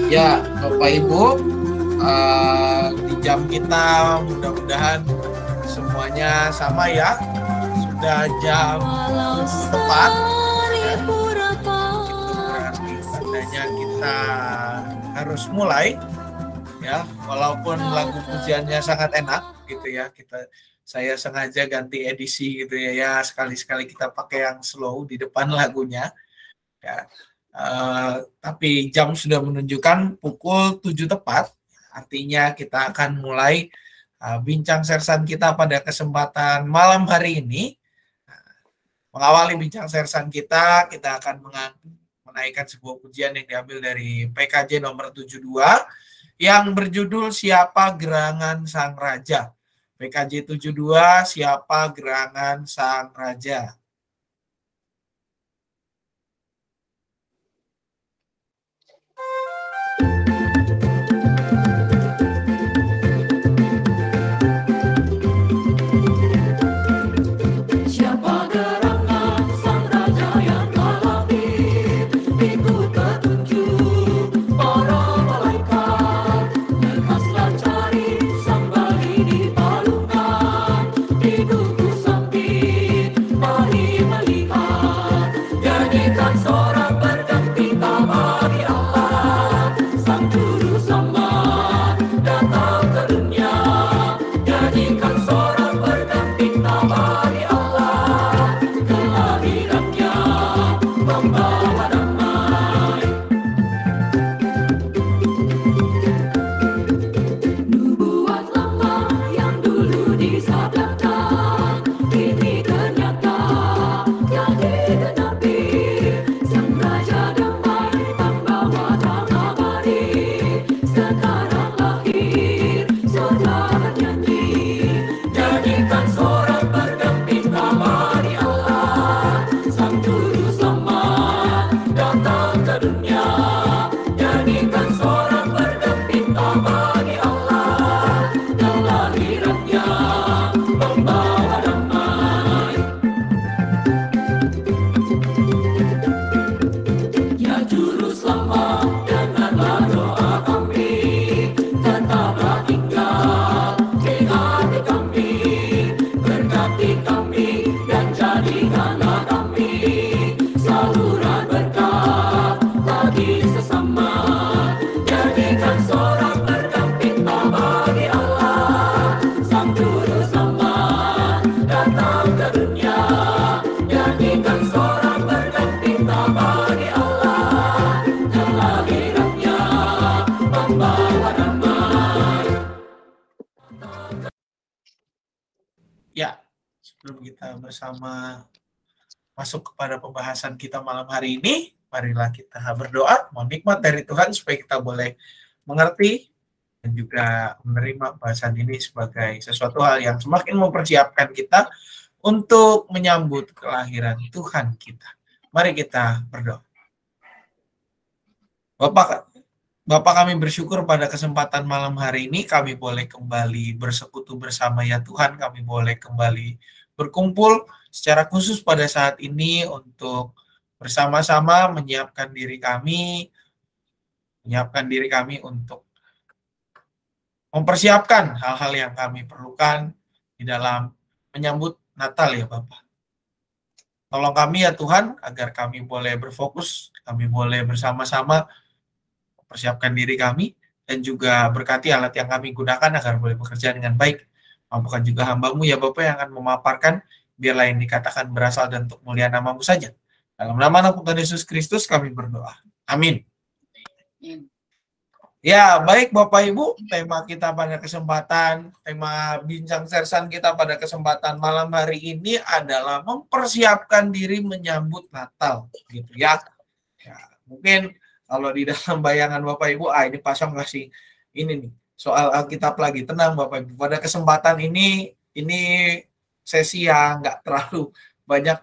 Ya, Bapak Ibu, di jam kita mudah-mudahan semuanya sama ya. Sudah jam tepat. Ya. Berarti tandanya kita harus mulai. Ya, walaupun lagu pujiannya sangat enak gitu ya. Saya sengaja ganti edisi gitu ya. Ya, sekali-sekali kita pakai yang slow di depan lagunya. Ya. Tapi jam sudah menunjukkan pukul 7 tepat, artinya kita akan mulai bincang sersan kita pada kesempatan malam hari ini. Mengawali bincang sersan kita akan menaikkan sebuah pujian yang diambil dari PKJ nomor 72 yang berjudul Siapa Gerangan Sang Raja. PKJ 72 Siapa Gerangan Sang Raja. Sebelum kita bersama masuk kepada pembahasan kita malam hari ini, marilah kita berdoa, mohon nikmat dari Tuhan supaya kita boleh mengerti dan juga menerima bahasan ini sebagai sesuatu hal yang semakin mempersiapkan kita untuk menyambut kelahiran Tuhan kita. Mari kita berdoa. Bapak kami bersyukur pada kesempatan malam hari ini kami boleh kembali bersekutu bersama ya Tuhan, kami boleh kembali berkumpul secara khusus pada saat ini untuk bersama-sama menyiapkan diri kami untuk mempersiapkan hal-hal yang kami perlukan di dalam menyambut Natal ya Bapak. Tolong kami ya Tuhan agar kami boleh berfokus, kami boleh bersama-sama mempersiapkan diri kami dan juga berkati alat yang kami gunakan agar boleh bekerja dengan baik Mampukan juga hamba-Mu ya Bapa yang akan memaparkan, biarlah yang dikatakan berasal dan untuk mulia nama-Mu saja. Dalam nama anak Tuhan Yesus Kristus kami berdoa. Amin. Ya, baik Bapak Ibu, tema kita pada kesempatan, tema bincang sersan kita pada kesempatan malam hari ini adalah mempersiapkan diri menyambut Natal, gitu ya. Ya, mungkin kalau di dalam bayangan Bapak Ibu, ini pasang ngasih ini nih, soal Alkitab lagi. Tenang Bapak Ibu, pada kesempatan ini sesi yang nggak terlalu banyak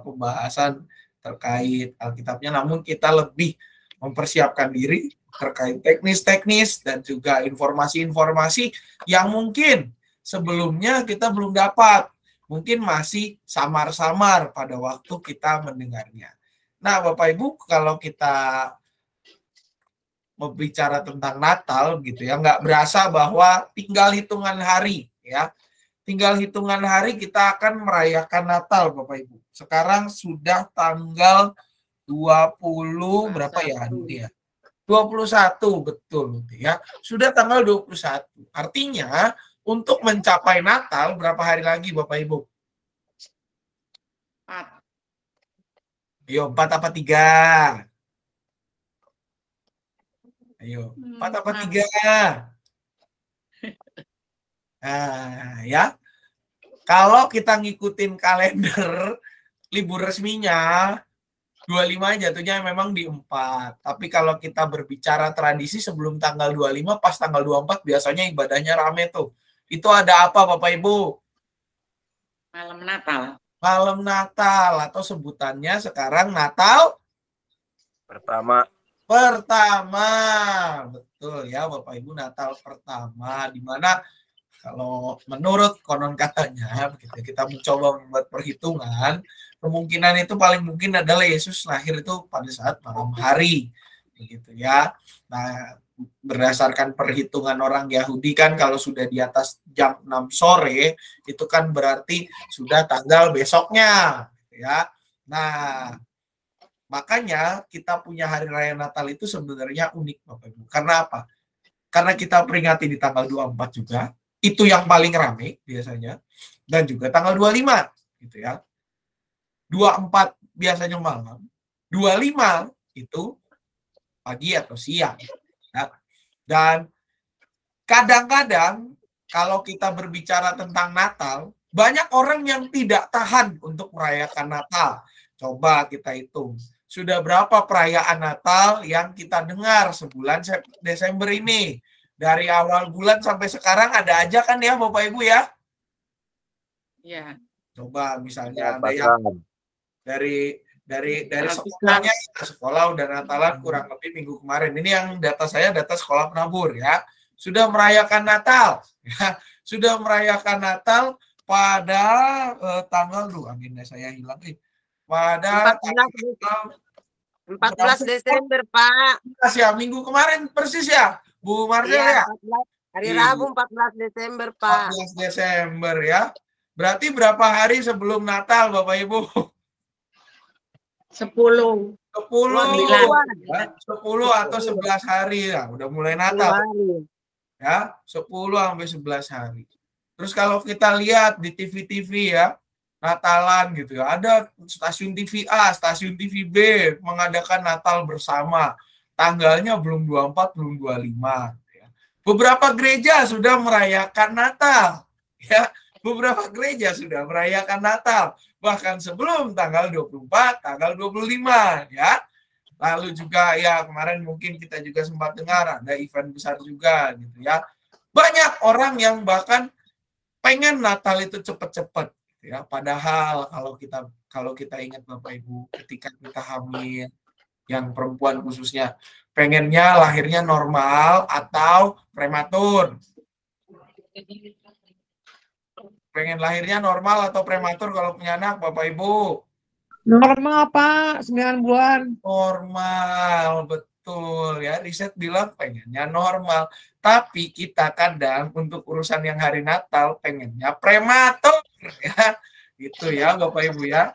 pembahasan terkait Alkitabnya, namun kita lebih mempersiapkan diri terkait teknis-teknis dan juga informasi-informasi yang mungkin sebelumnya kita belum dapat. Mungkin masih samar-samar pada waktu kita mendengarnya. Nah, Bapak Ibu, kalau kita berbicara tentang Natal gitu ya, nggak berasa bahwa tinggal hitungan hari ya. Tinggal hitungan hari kita akan merayakan Natal, Bapak Ibu. Sekarang sudah tanggal 20 berapa ya hari ya? 21, betul ya. Sudah tanggal 21. Artinya untuk mencapai Natal berapa hari lagi Bapak Ibu? 4. Ayo, 4 apa 3? Ayo, 4 apa 3? Nah, ya. Kalau kita ngikutin kalender libur resminya 25 jatuhnya memang di 4. Tapi kalau kita berbicara tradisi sebelum tanggal 25, pas tanggal 24 biasanya ibadahnya rame tuh. Itu ada apa Bapak Ibu? Malam Natal. Malam Natal atau sebutannya sekarang Natal pertama. Betul ya Bapak Ibu, Natal pertama, di mana kalau menurut konon katanya begitu kita mencoba membuat perhitungan, kemungkinan itu paling mungkin adalah Yesus lahir itu pada saat malam hari begitu ya. Nah, berdasarkan perhitungan orang Yahudi kan kalau sudah di atas jam 6 sore itu kan berarti sudah tanggal besoknya ya. Nah, makanya kita punya hari raya Natal itu sebenarnya unik Bapak Ibu. Karena apa? Karena kita peringati di tanggal 24 juga. Itu yang paling ramai biasanya. Dan juga tanggal 25 gitu ya. 24 biasanya malam. 25 itu pagi atau siang. Ya. Dan kadang-kadang kalau kita berbicara tentang Natal, banyak orang yang tidak tahan untuk merayakan Natal. Coba kita hitung. Sudah berapa perayaan Natal yang kita dengar sebulan Desember ini? Dari awal bulan sampai sekarang ada aja kan ya Bapak Ibu ya? Iya. Coba misalnya ada yang dari sekolahnya, sekolah udah Natalan kurang lebih minggu kemarin. Ini yang data saya data sekolah penabur ya. Sudah merayakan Natal ya. Sudah merayakan Natal pada tanggal saya hilang pada 14 Desember, Pak. Ya, minggu kemarin persis ya. Bu Marcel ya? Hari Rabu 14 Desember, Pak. 14 Desember ya. Berarti berapa hari sebelum Natal, Bapak Ibu? 10. 10 atau 11 hari ya. Udah mulai Natal. Ya, 10 sampai 11 hari. Terus kalau kita lihat di TV-TV ya, Natalan gitu ya. Ada stasiun TV A, stasiun TV B mengadakan Natal bersama. Tanggalnya belum 24, belum 25. Ya. Beberapa gereja sudah merayakan Natal. Ya, beberapa gereja sudah merayakan Natal. Bahkan sebelum tanggal 24, tanggal 25. Ya. Lalu juga ya kemarin mungkin kita juga sempat dengar ada event besar juga gitu ya. Banyak orang yang bahkan pengen Natal itu cepet-cepet. Ya, padahal kalau kita ingat Bapak Ibu ketika kita hamil, yang perempuan khususnya pengennya lahirnya normal atau prematur. Pengen lahirnya normal atau prematur kalau punya anak Bapak Ibu? Normal Pak, 9 bulan. Normal, betul ya. Riset bilang pengennya normal. Tapi kita kadang untuk urusan yang hari Natal pengennya prematur ya. Gitu ya Bapak Ibu ya.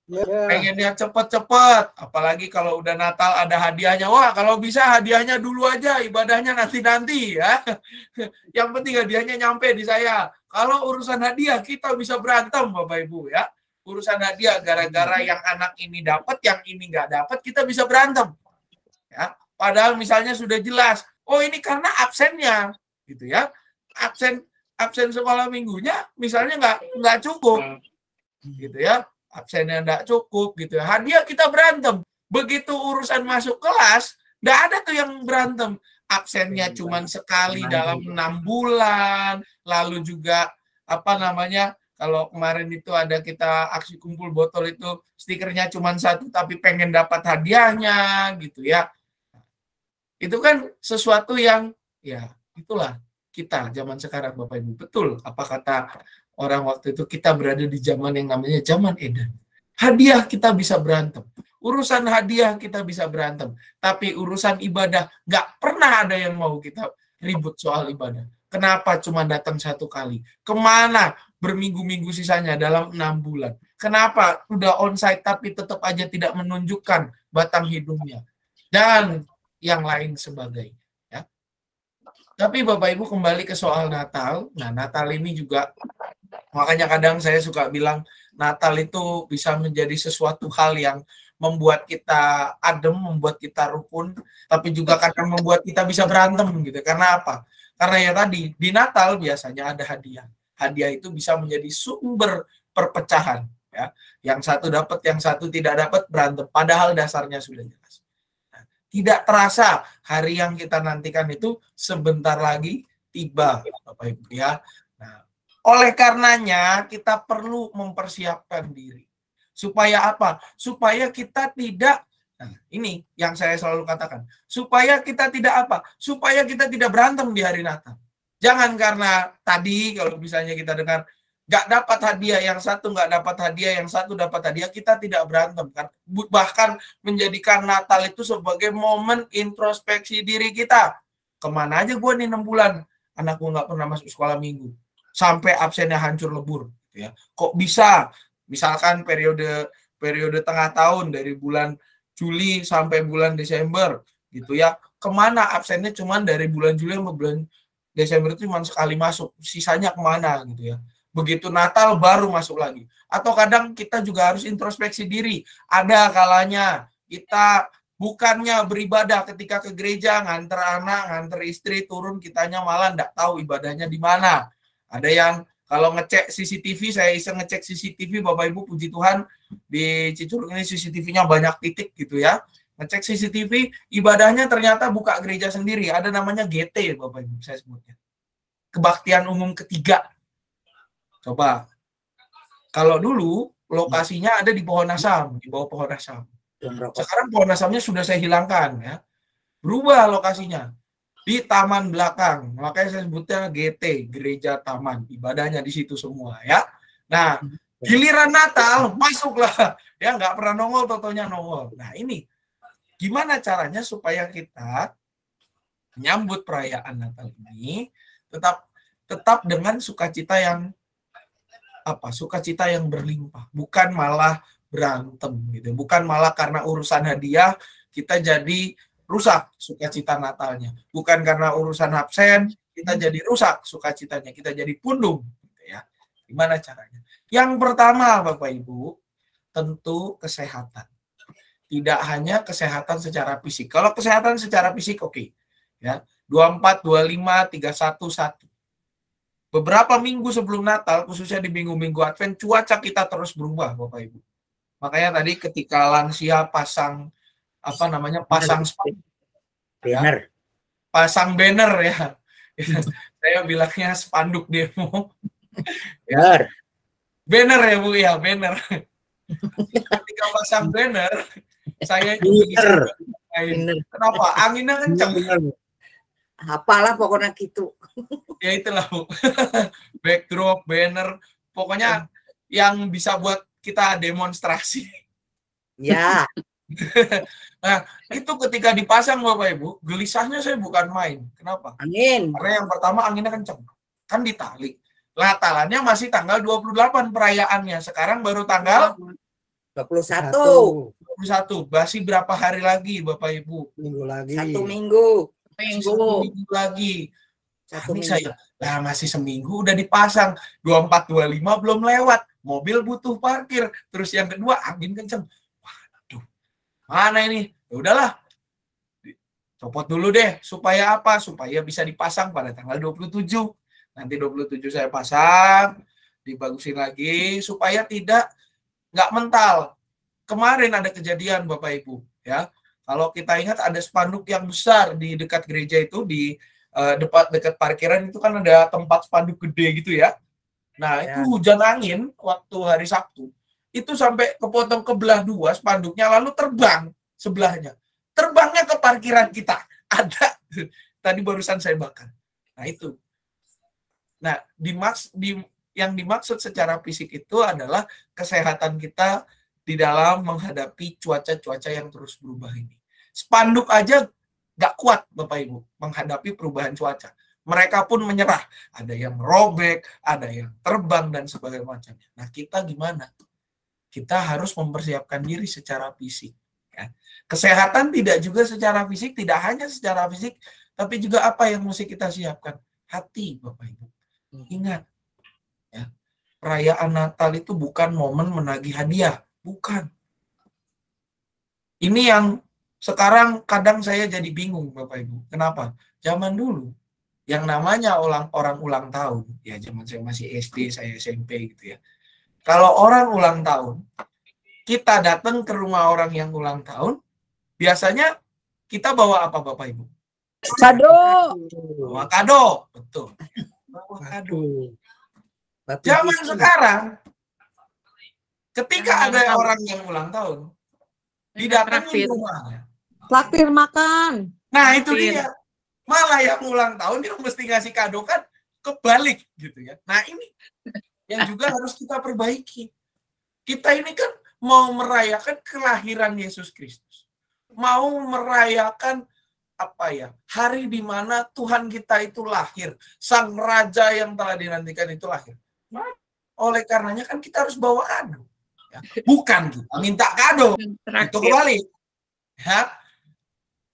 Pengennya cepet-cepet, apalagi kalau udah Natal ada hadiahnya. Wah, kalau bisa hadiahnya dulu aja, ibadahnya nanti-nanti ya. Yang penting hadiahnya nyampe di saya. Kalau urusan hadiah kita bisa berantem Bapak Ibu ya. Urusan hadiah gara-gara yang anak ini dapat, yang ini nggak dapat, kita bisa berantem. Ya, padahal misalnya sudah jelas, oh ini karena absennya, gitu ya. Absen sekolah minggunya misalnya nggak cukup, gitu ya. Absennya enggak cukup gitu. Hadiah kita berantem. Begitu urusan masuk kelas, enggak ada tuh yang berantem. Absennya cuma sekali dalam 6 bulan. Lalu juga kalau kemarin itu ada kita aksi kumpul botol itu stikernya cuma 1 tapi pengen dapat hadiahnya gitu ya. Itu kan sesuatu yang ya itulah kita zaman sekarang Bapak Ibu. Betul apa kata orang waktu itu, kita berada di zaman yang namanya zaman Eden. Hadiah kita bisa berantem. Urusan hadiah kita bisa berantem. Tapi urusan ibadah nggak pernah ada yang mau kita ribut soal ibadah. Kenapa cuma datang 1 kali? Kemana berminggu-minggu sisanya dalam 6 bulan? Kenapa udah onsite tapi tetap aja tidak menunjukkan batang hidungnya? Dan yang lain sebagainya. Ya. Tapi Bapak Ibu kembali ke soal Natal. Nah, Natal ini juga makanya kadang saya suka bilang Natal itu bisa menjadi sesuatu hal yang membuat kita adem, membuat kita rukun, tapi juga kadang membuat kita bisa berantem gitu. Karena apa? Karena ya tadi, di Natal biasanya ada hadiah. Hadiah itu bisa menjadi sumber perpecahan. Ya. Yang satu dapat, yang satu tidak dapat, berantem. Padahal dasarnya sudah jelas. Nah, tidak terasa hari yang kita nantikan itu sebentar lagi tiba, Bapak Ibu ya. Oleh karenanya kita perlu mempersiapkan diri. Supaya apa? Supaya kita tidak, nah ini yang saya selalu katakan, supaya kita tidak apa? Supaya kita tidak berantem di hari Natal. Jangan karena tadi kalau misalnya kita dengar nggak dapat hadiah, yang satu nggak dapat hadiah, yang satu dapat hadiah, kita tidak berantem. Bahkan menjadikan Natal itu sebagai momen introspeksi diri kita. Kemana aja gue nih 6 bulan? Anak gue nggak pernah masuk sekolah minggu. Sampai absennya hancur lebur gitu ya. Kok bisa misalkan periode tengah tahun dari bulan Juli sampai bulan Desember gitu ya, kemana absennya cuma dari bulan Juli sampai bulan Desember itu cuma sekali masuk, sisanya kemana gitu ya. Begitu Natal baru masuk lagi. Atau kadang kita juga harus introspeksi diri, ada kalanya kita bukannya beribadah ketika ke gereja, nganter anak, nganter istri turun, kitanya malah enggak tahu ibadahnya di mana. Ada yang kalau ngecek CCTV, saya iseng ngecek CCTV, Bapak Ibu puji Tuhan, di Cicurug ini CCTV-nya banyak titik gitu ya. Ngecek CCTV, ibadahnya ternyata buka gereja sendiri. Ada namanya GT, Bapak Ibu, saya sebutnya. Kebaktian umum ketiga. Coba. Kalau dulu, lokasinya ada di Pohon Asam, di bawah Pohon Asam. Sekarang Pohon Asamnya sudah saya hilangkan ya. Berubah lokasinya. Di taman belakang, makanya saya sebutnya GT, gereja taman, ibadahnya di situ semua ya. Nah, giliran Natal masuklah, ya nggak pernah nongol, totonya nongol. Nah ini gimana caranya supaya kita menyambut perayaan Natal ini tetap dengan sukacita yang sukacita yang berlimpah, bukan malah berantem gitu, bukan malah karena urusan hadiah kita jadi rusak sukacita Natalnya. Bukan karena urusan absen, kita jadi rusak sukacitanya. Kita jadi pundung. Gitu ya. Gimana caranya? Yang pertama, Bapak Ibu, tentu kesehatan. Tidak hanya kesehatan secara fisik. Kalau kesehatan secara fisik, oke. Ya, 24, 25, 31, 1. Beberapa minggu sebelum Natal, khususnya di minggu-minggu Advent, cuaca kita terus berubah, Bapak Ibu. Makanya tadi ketika lansia pasang spanduk, banner. Ya. Pasang banner ya. Saya bilangnya spanduk demo. Ya. Banner ya Bu ya, banner. Ketika pasang banner, saya juga bisa main. Kenapa? Anginnya kencang. Apalah pokoknya gitu. Ya itulah Bu. Backdrop, banner, pokoknya yang bisa buat kita demonstrasi. Ya. Nah, itu ketika dipasang Bapak Ibu, gelisahnya saya bukan main. Kenapa? Angin. Karena yang pertama anginnya kencang. Kan ditali. Natalannya masih tanggal 28 perayaannya. Sekarang baru tanggal 21. 21. Masih berapa hari lagi Bapak Ibu? Minggu lagi. 1 minggu. Minggu. 1 minggu lagi. 1 Ini minggu. saya, nah masih seminggu udah dipasang. 24, 25 belum lewat. Mobil butuh parkir. Terus yang kedua, angin kenceng. Waduh, mana ini? Ya udahlah. Copot dulu deh. Supaya apa? Supaya bisa dipasang pada tanggal 27. Nanti 27 saya pasang. Dibagusin lagi. Supaya nggak mental. Kemarin ada kejadian Bapak Ibu. Ya, kalau kita ingat ada spanduk yang besar di dekat gereja itu, di dekat parkiran itu kan ada tempat spanduk gede gitu ya. Nah, itu hujan angin waktu hari Sabtu. Itu sampai kepotong kebelah dua spanduknya, lalu terbang sebelahnya. Terbangnya ke parkiran kita. Ada. Tadi barusan saya bakar. Nah, itu. Nah, yang dimaksud secara fisik itu adalah kesehatan kita di dalam menghadapi cuaca-cuaca yang terus berubah ini. Spanduk aja nggak kuat Bapak Ibu menghadapi perubahan cuaca. Mereka pun menyerah. Ada yang robek, ada yang terbang, dan sebagainya macamnya. Nah, kita gimana? Kita harus mempersiapkan diri secara fisik. Ya. Kesehatan tidak juga secara fisik, tidak hanya secara fisik, tapi juga apa yang mesti kita siapkan? Hati, Bapak Ibu. Ingat, ya, perayaan Natal itu bukan momen menagih hadiah. Bukan. Ini yang sekarang kadang saya jadi bingung Bapak Ibu. Kenapa? Zaman dulu yang namanya orang ulang tahun, ya zaman saya masih SD, saya SMP gitu ya. Kalau orang ulang tahun, kita datang ke rumah orang yang ulang tahun, biasanya kita bawa apa Bapak Ibu? Kado. Bawa kado, betul. Bawa kado. Zaman sekarang, ketika ada orang yang ulang tahun, didatangin rumahnya. Traktir makan. Nah, itu dia. Malah yang ulang tahun dia mesti ngasih kado kan kebalik gitu ya. Nah, ini yang juga harus kita perbaiki. Kita ini kan mau merayakan kelahiran Yesus Kristus. Mau merayakan apa ya? Hari di mana Tuhan kita itu lahir. Sang Raja yang telah dinantikan itu lahir. Oleh karenanya kan kita harus bawa kado. Ya. Bukan kita minta kado. Itu kebalik. Ya.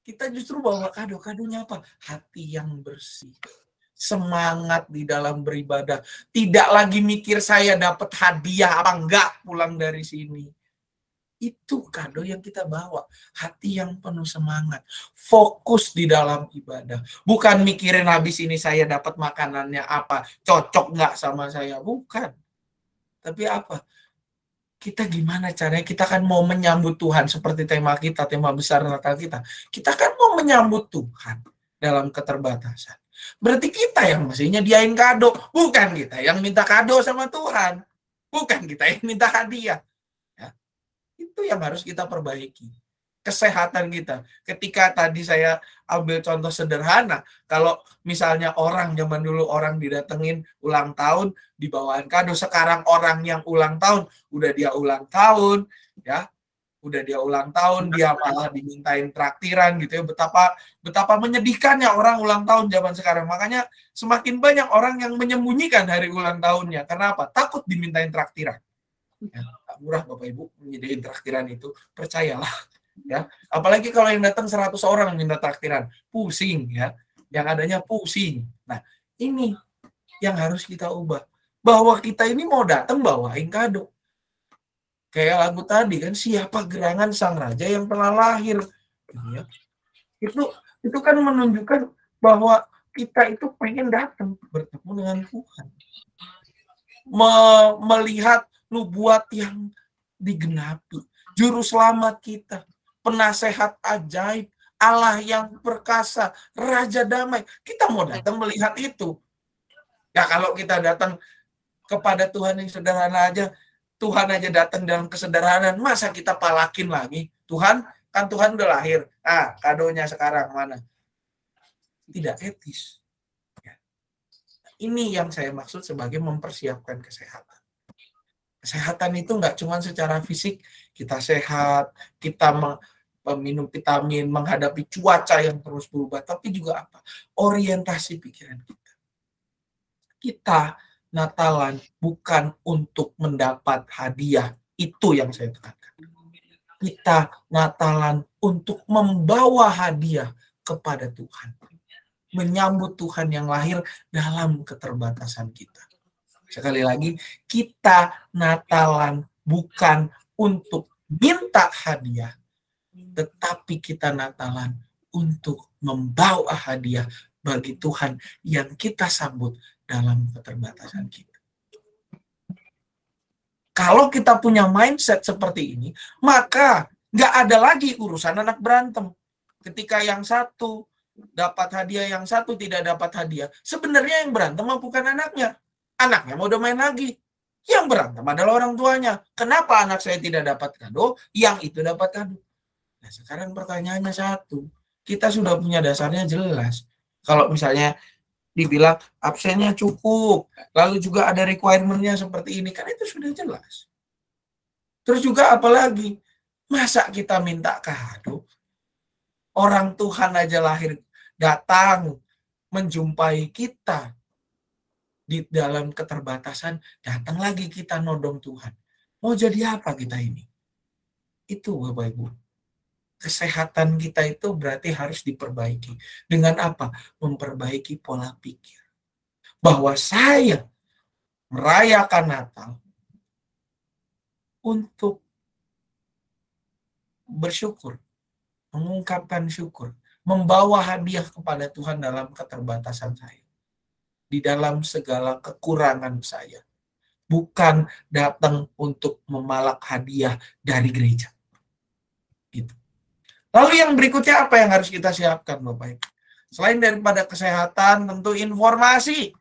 Kita justru bawa kado. Kadonya apa? Hati yang bersih. Semangat di dalam beribadah. Tidak lagi mikir saya dapat hadiah apa enggak pulang dari sini. Itu kado yang kita bawa. Hati yang penuh semangat. Fokus di dalam ibadah. Bukan mikirin habis ini saya dapat makanannya apa. Cocok enggak sama saya. Bukan. Tapi apa? Kita gimana caranya? Kita kan mau menyambut Tuhan seperti tema kita, tema besar Natal kita. Kita kan mau menyambut Tuhan dalam keterbatasan. Berarti kita yang mestinya nyediain kado, bukan kita yang minta kado sama Tuhan. Bukan kita yang minta hadiah. Ya. Itu yang harus kita perbaiki. Kesehatan kita. Ketika tadi saya ambil contoh sederhana, kalau misalnya orang zaman dulu orang didatengin ulang tahun, dibawaan kado, sekarang orang yang ulang tahun, udah dia ulang tahun, ya, udah dia ulang tahun, dia malah dimintain traktiran gitu ya, betapa menyedihkannya orang ulang tahun zaman sekarang. Makanya semakin banyak orang yang menyembunyikan hari ulang tahunnya. Kenapa? Takut dimintain traktiran. Ya, murah Bapak Ibu menyediain traktiran itu, percayalah. Ya, apalagi kalau yang datang 100 orang minta traktiran, pusing ya, yang adanya pusing. Nah, ini yang harus kita ubah, bahwa kita ini mau datang bawain kado. Kayak lagu tadi kan, siapa gerangan sang raja yang telah lahir, gitu ya. Itu kan menunjukkan bahwa kita itu pengen datang bertemu dengan Tuhan, melihat nubuat yang digenapi, juru selamat kita, penasehat ajaib, Allah yang perkasa, Raja damai. Kita mau datang melihat itu. Ya kalau kita datang kepada Tuhan yang sederhana aja, Tuhan aja datang dalam kesederhanaan, masa kita palakin lagi? Tuhan, kan Tuhan udah lahir. Kadonya sekarang mana? Tidak etis. Ya. Ini yang saya maksud sebagai mempersiapkan kesehatan. Kesehatan itu nggak cuma secara fisik, kita sehat, kita minum vitamin, menghadapi cuaca yang terus berubah, tapi juga apa? Orientasi pikiran kita. Kita Natalan bukan untuk mendapat hadiah, itu yang saya tekankan. kita Natalan untuk membawa hadiah kepada Tuhan. Menyambut Tuhan yang lahir dalam keterbatasan kita. Sekali lagi, kita Natalan bukan untuk minta hadiah, tetapi kita Natalan untuk membawa hadiah bagi Tuhan yang kita sambut dalam keterbatasan kita. Kalau kita punya mindset seperti ini, maka nggak ada lagi urusan anak berantem. Ketika yang satu dapat hadiah, yang satu tidak dapat hadiah, sebenarnya yang berantem bukan anaknya. Anaknya mau udah main lagi. Yang berantem adalah orang tuanya. Kenapa anak saya tidak dapat kado, yang itu dapat kado? Nah, sekarang pertanyaannya satu. Kita sudah punya dasarnya jelas. Kalau misalnya dibilang absennya cukup, lalu juga ada requirement-nya seperti ini, kan itu sudah jelas. Terus juga apalagi, masa kita minta kado? Orang Tuhan aja lahir datang menjumpai kita di dalam keterbatasan, datang lagi kita nodong Tuhan. Mau jadi apa kita ini? Itu Bapak Ibu. Kesehatan kita itu berarti harus diperbaiki. Dengan apa? Memperbaiki pola pikir. Bahwa saya merayakan Natal untuk bersyukur, mengungkapkan syukur, membawa hadiah kepada Tuhan dalam keterbatasan saya. Di dalam segala kekurangan saya. Bukan datang untuk memalak hadiah dari gereja. Gitu. Lalu yang berikutnya apa yang harus kita siapkan Bapak Ibu? Selain daripada kesehatan, tentu informasi.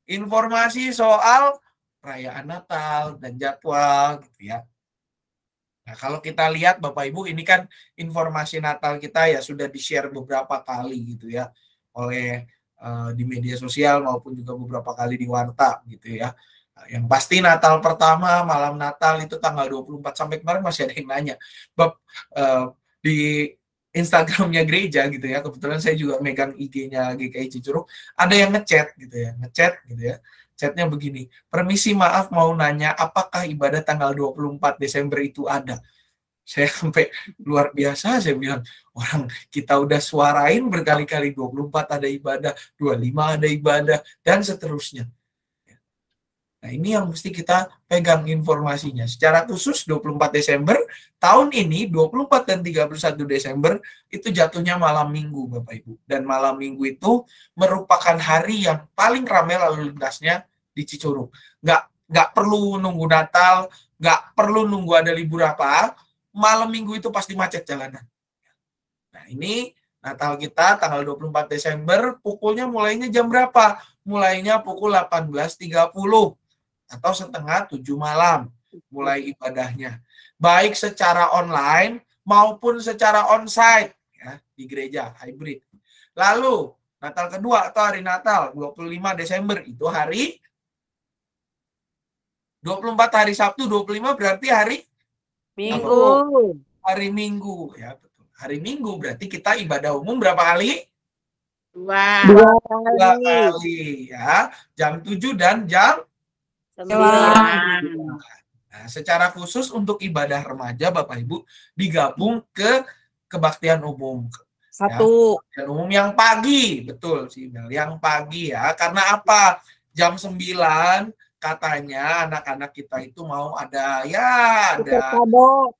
Informasi soal perayaan Natal dan jadwal gitu ya. Nah, kalau kita lihat Bapak Ibu, ini kan informasi Natal kita ya sudah di-share beberapa kali gitu ya oleh di media sosial maupun juga beberapa kali di warta gitu ya. Nah, yang pasti Natal pertama, malam Natal itu tanggal 24, sampai kemarin masih ada yang nanya. Di Instagramnya gereja gitu ya, kebetulan saya juga megang IG-nya GKI Cicurug, ada yang ngechat gitu ya, chatnya begini, permisi maaf mau nanya, apakah ibadah tanggal 24 Desember itu ada? Saya sampai luar biasa, saya bilang, orang kita udah suarain berkali-kali 24 ada ibadah, 25 ada ibadah, dan seterusnya. Nah, ini yang mesti kita pegang informasinya. Secara khusus 24 Desember, tahun ini 24 dan 31 Desember itu jatuhnya malam minggu Bapak Ibu. Dan malam minggu itu merupakan hari yang paling ramai lalu lintasnya di Cicurug. Nggak perlu nunggu Natal, nggak perlu nunggu ada libur apa, malam minggu itu pasti macet jalanan. Nah, ini Natal kita tanggal 24 Desember, pukulnya mulainya jam berapa? Mulainya pukul 18.30. Atau setengah 7 malam mulai ibadahnya. Baik secara online maupun secara onsite ya, di gereja hybrid. Lalu Natal kedua atau hari Natal 25 Desember itu hari 24 hari Sabtu, 25 berarti hari Minggu. Hari Minggu ya, betul. Hari Minggu berarti kita ibadah umum berapa kali? 2. 2 2 kali. kali ya. Jam 7 dan jam 9. Nah, secara khusus untuk ibadah remaja Bapak Ibu digabung ke kebaktian umum. Satu. Ya, kebaktian umum yang pagi, betul sih Mel, yang pagi ya. Karena apa? Jam 9 katanya anak-anak kita itu mau ada Kado.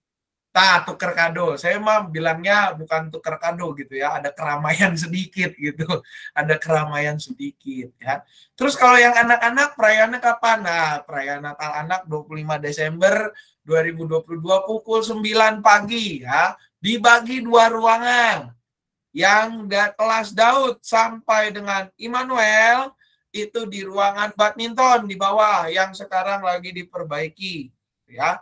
tuker kado. Saya mah bilangnya bukan tuker kado gitu ya, ada keramaian sedikit gitu. Ada keramaian sedikit ya. Terus kalau yang anak-anak perayaannya kapan? Nah, perayaan Natal anak 25 Desember 2022 pukul 9 pagi ya. Dibagi 2 ruangan. Yang kelas Daud sampai dengan Immanuel itu di ruangan badminton di bawah yang sekarang lagi diperbaiki ya.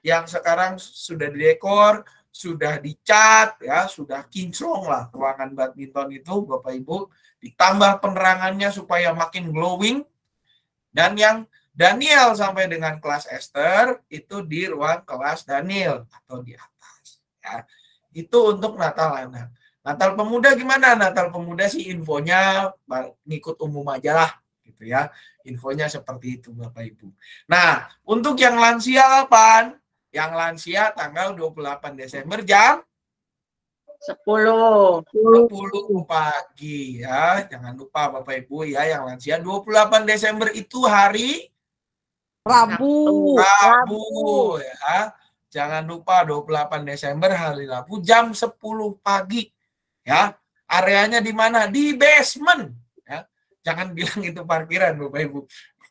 Yang sekarang sudah didekor, sudah dicat, ya, sudah kinclong lah ruangan badminton itu, Bapak Ibu. Ditambah penerangannya supaya makin glowing. Dan yang Daniel sampai dengan kelas Esther itu di ruang kelas Daniel atau di atas. Ya. Itu untuk Natal anak. Natal pemuda gimana? Natal pemuda sih infonya ngikut umum aja lah, gitu ya. Infonya seperti itu Bapak Ibu. Nah, untuk yang lansia apa? Yang lansia tanggal 28 Desember jam 10. 10 pagi ya. Jangan lupa Bapak Ibu ya, yang lansia 28 Desember itu hari Rabu. Rabu ya. Jangan lupa 28 Desember hari Rabu jam 10 pagi ya. Areanya di mana? Di basement ya. Jangan bilang itu parkiran Bapak Ibu.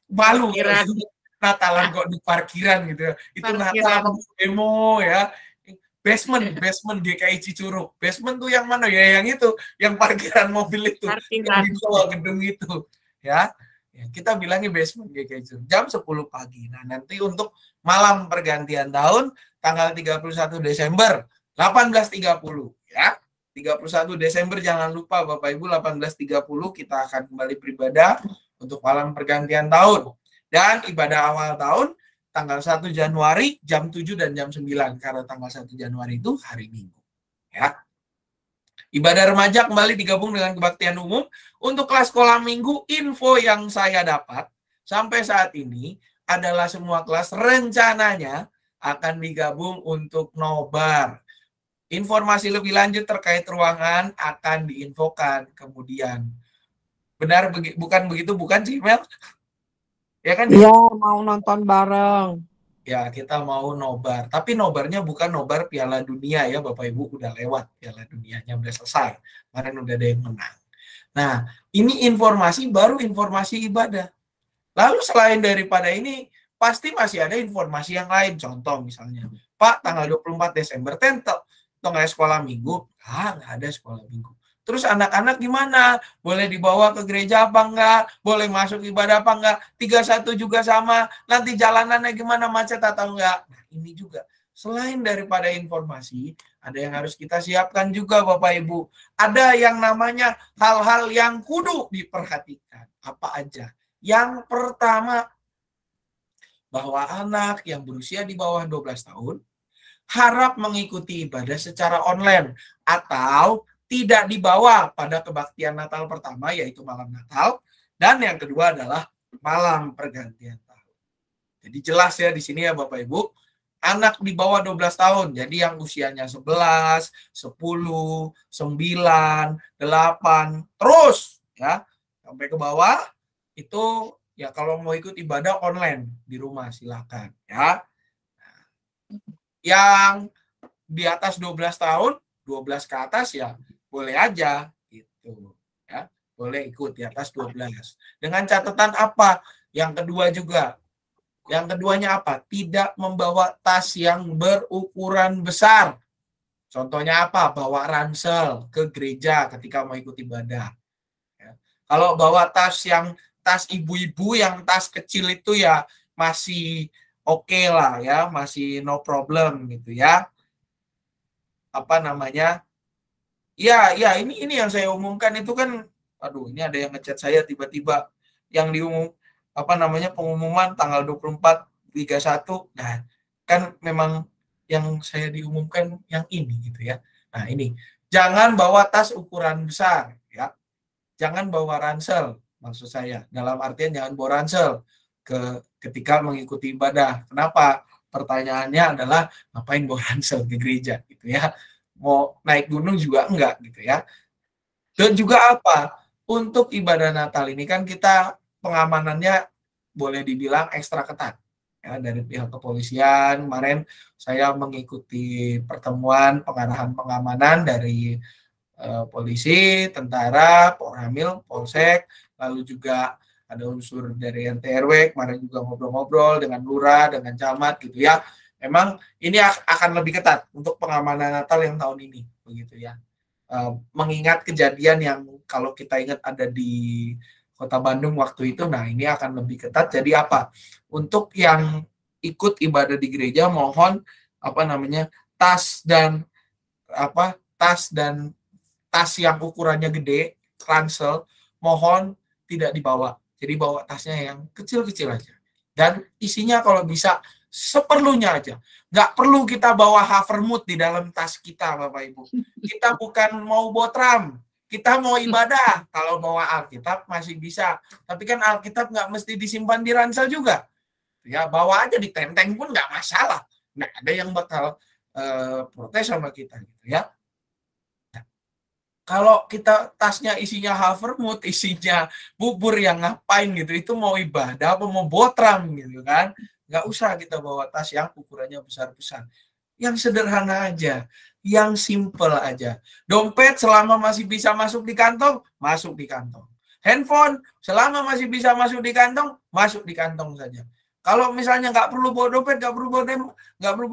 Malu Parkiran. Natalan kok di parkiran gitu ya. Itu Parkiran. Natal demo ya. Basement DKI Cicurug. Basement tuh yang mana ya? Yang itu, yang parkiran mobil itu, yang Parkiran. di bawah gedung itu, ya. Ya, kita bilangnya basement DKI Cicurug. Jam 10 pagi. Nah, nanti untuk malam pergantian tahun tanggal 31 Desember 18.30 ya. 31 Desember jangan lupa Bapak Ibu 18.30 kita akan kembali beribadah untuk malam pergantian tahun. Dan ibadah awal tahun tanggal 1 Januari jam 7 dan jam 9 karena tanggal 1 Januari itu hari Minggu. Ya. Ibadah remaja kembali digabung dengan kebaktian umum. Untuk kelas sekolah minggu, info yang saya dapat sampai saat ini adalah semua kelas rencananya akan digabung untuk nobar. Informasi lebih lanjut terkait ruangan akan diinfokan kemudian. Benar bukan begitu, bukan sih Mel? Ya kan? Iya, mau nonton bareng. Ya, kita mau nobar. Tapi nobarnya bukan nobar Piala Dunia ya, Bapak Ibu. Udah lewat Piala Dunianya, udah selesai. Kemarin udah ada yang menang. Nah, ini informasi baru informasi ibadah. Lalu selain daripada ini, pasti masih ada informasi yang lain. Contoh misalnya, Pak, tanggal 24 Desember, nggak sekolah minggu? Nggak ada sekolah minggu. Terus anak-anak gimana? Boleh dibawa ke gereja apa enggak? Boleh masuk ibadah apa enggak? 31 juga sama. Nanti jalanannya gimana, macet atau enggak? Nah, ini juga. Selain daripada informasi, ada yang harus kita siapkan juga Bapak Ibu. Ada yang namanya hal-hal yang kudu diperhatikan. Apa aja? Yang pertama, bahwa anak yang berusia di bawah 12 tahun harap mengikuti ibadah secara online atau tidak dibawa pada kebaktian Natal pertama, yaitu malam Natal, dan yang kedua adalah malam pergantian tahun. Jadi jelas ya di sini ya Bapak Ibu, anak di bawah 12 tahun, jadi yang usianya 11, 10, 9, 8, terus ya, sampai ke bawah, itu ya kalau mau ikut ibadah online di rumah silakan ya. Yang di atas 12 tahun, 12 ke atas ya boleh aja gitu ya, boleh ikut di atas 12. Dengan catatan apa? Yang kedua juga. Yang keduanya apa? Tidak membawa tas yang berukuran besar. Contohnya apa? Bawa ransel ke gereja ketika mau ikut ibadah. Ya. Kalau bawa tas ibu-ibu yang tas kecil itu ya masih oke lah ya, masih no problem gitu ya. Apa namanya? Ya, ini yang saya umumkan itu kan, aduh, ini ada yang ngechat saya tiba-tiba yang pengumuman tanggal 24 Liga 1. Nah, kan memang yang saya diumumkan yang ini gitu ya. Nah, ini jangan bawa tas ukuran besar ya. Jangan bawa ransel, maksud saya. Dalam artian jangan bawa ransel ketika mengikuti ibadah. Kenapa? Pertanyaannya adalah ngapain bawa ransel ke gereja gitu ya. Mau naik gunung juga enggak gitu ya. Dan juga apa? Untuk ibadah Natal ini kan kita pengamanannya boleh dibilang ekstra ketat. Ya, dari pihak kepolisian, kemarin saya mengikuti pertemuan pengarahan pengamanan dari polisi, tentara, Poramil, Polsek, lalu juga ada unsur dari RT RW, kemarin juga ngobrol-ngobrol dengan lurah, dengan camat gitu ya. Memang ini akan lebih ketat untuk pengamanan Natal yang tahun ini, begitu ya. Mengingat kejadian yang kalau kita ingat ada di Kota Bandung waktu itu, nah ini akan lebih ketat. Jadi apa? Untuk yang ikut ibadah di gereja, mohon tas yang ukurannya gede, ransel, mohon tidak dibawa. Jadi bawa tasnya yang kecil-kecil aja. Dan isinya kalau bisa seperlunya aja. Nggak perlu kita bawa Havermut di dalam tas kita, Bapak Ibu. Kita bukan mau botram, kita mau ibadah. Kalau bawa Alkitab masih bisa. Tapi kan Alkitab nggak mesti disimpan di ransel juga. Ya, bawa aja di tenteng pun nggak masalah. Nah, ada yang bakal protes sama kita gitu ya. Nah, kalau kita tasnya isinya Havermut, isinya bubur, yang ngapain gitu, itu mau ibadah apa mau botram gitu kan. Nggak usah kita bawa tas yang ukurannya besar-besar. Yang sederhana aja, yang simple aja. Dompet selama masih bisa masuk di kantong, masuk di kantong. Handphone selama masih bisa masuk di kantong, masuk di kantong saja. Kalau misalnya nggak perlu bawa dompet, nggak perlu bawa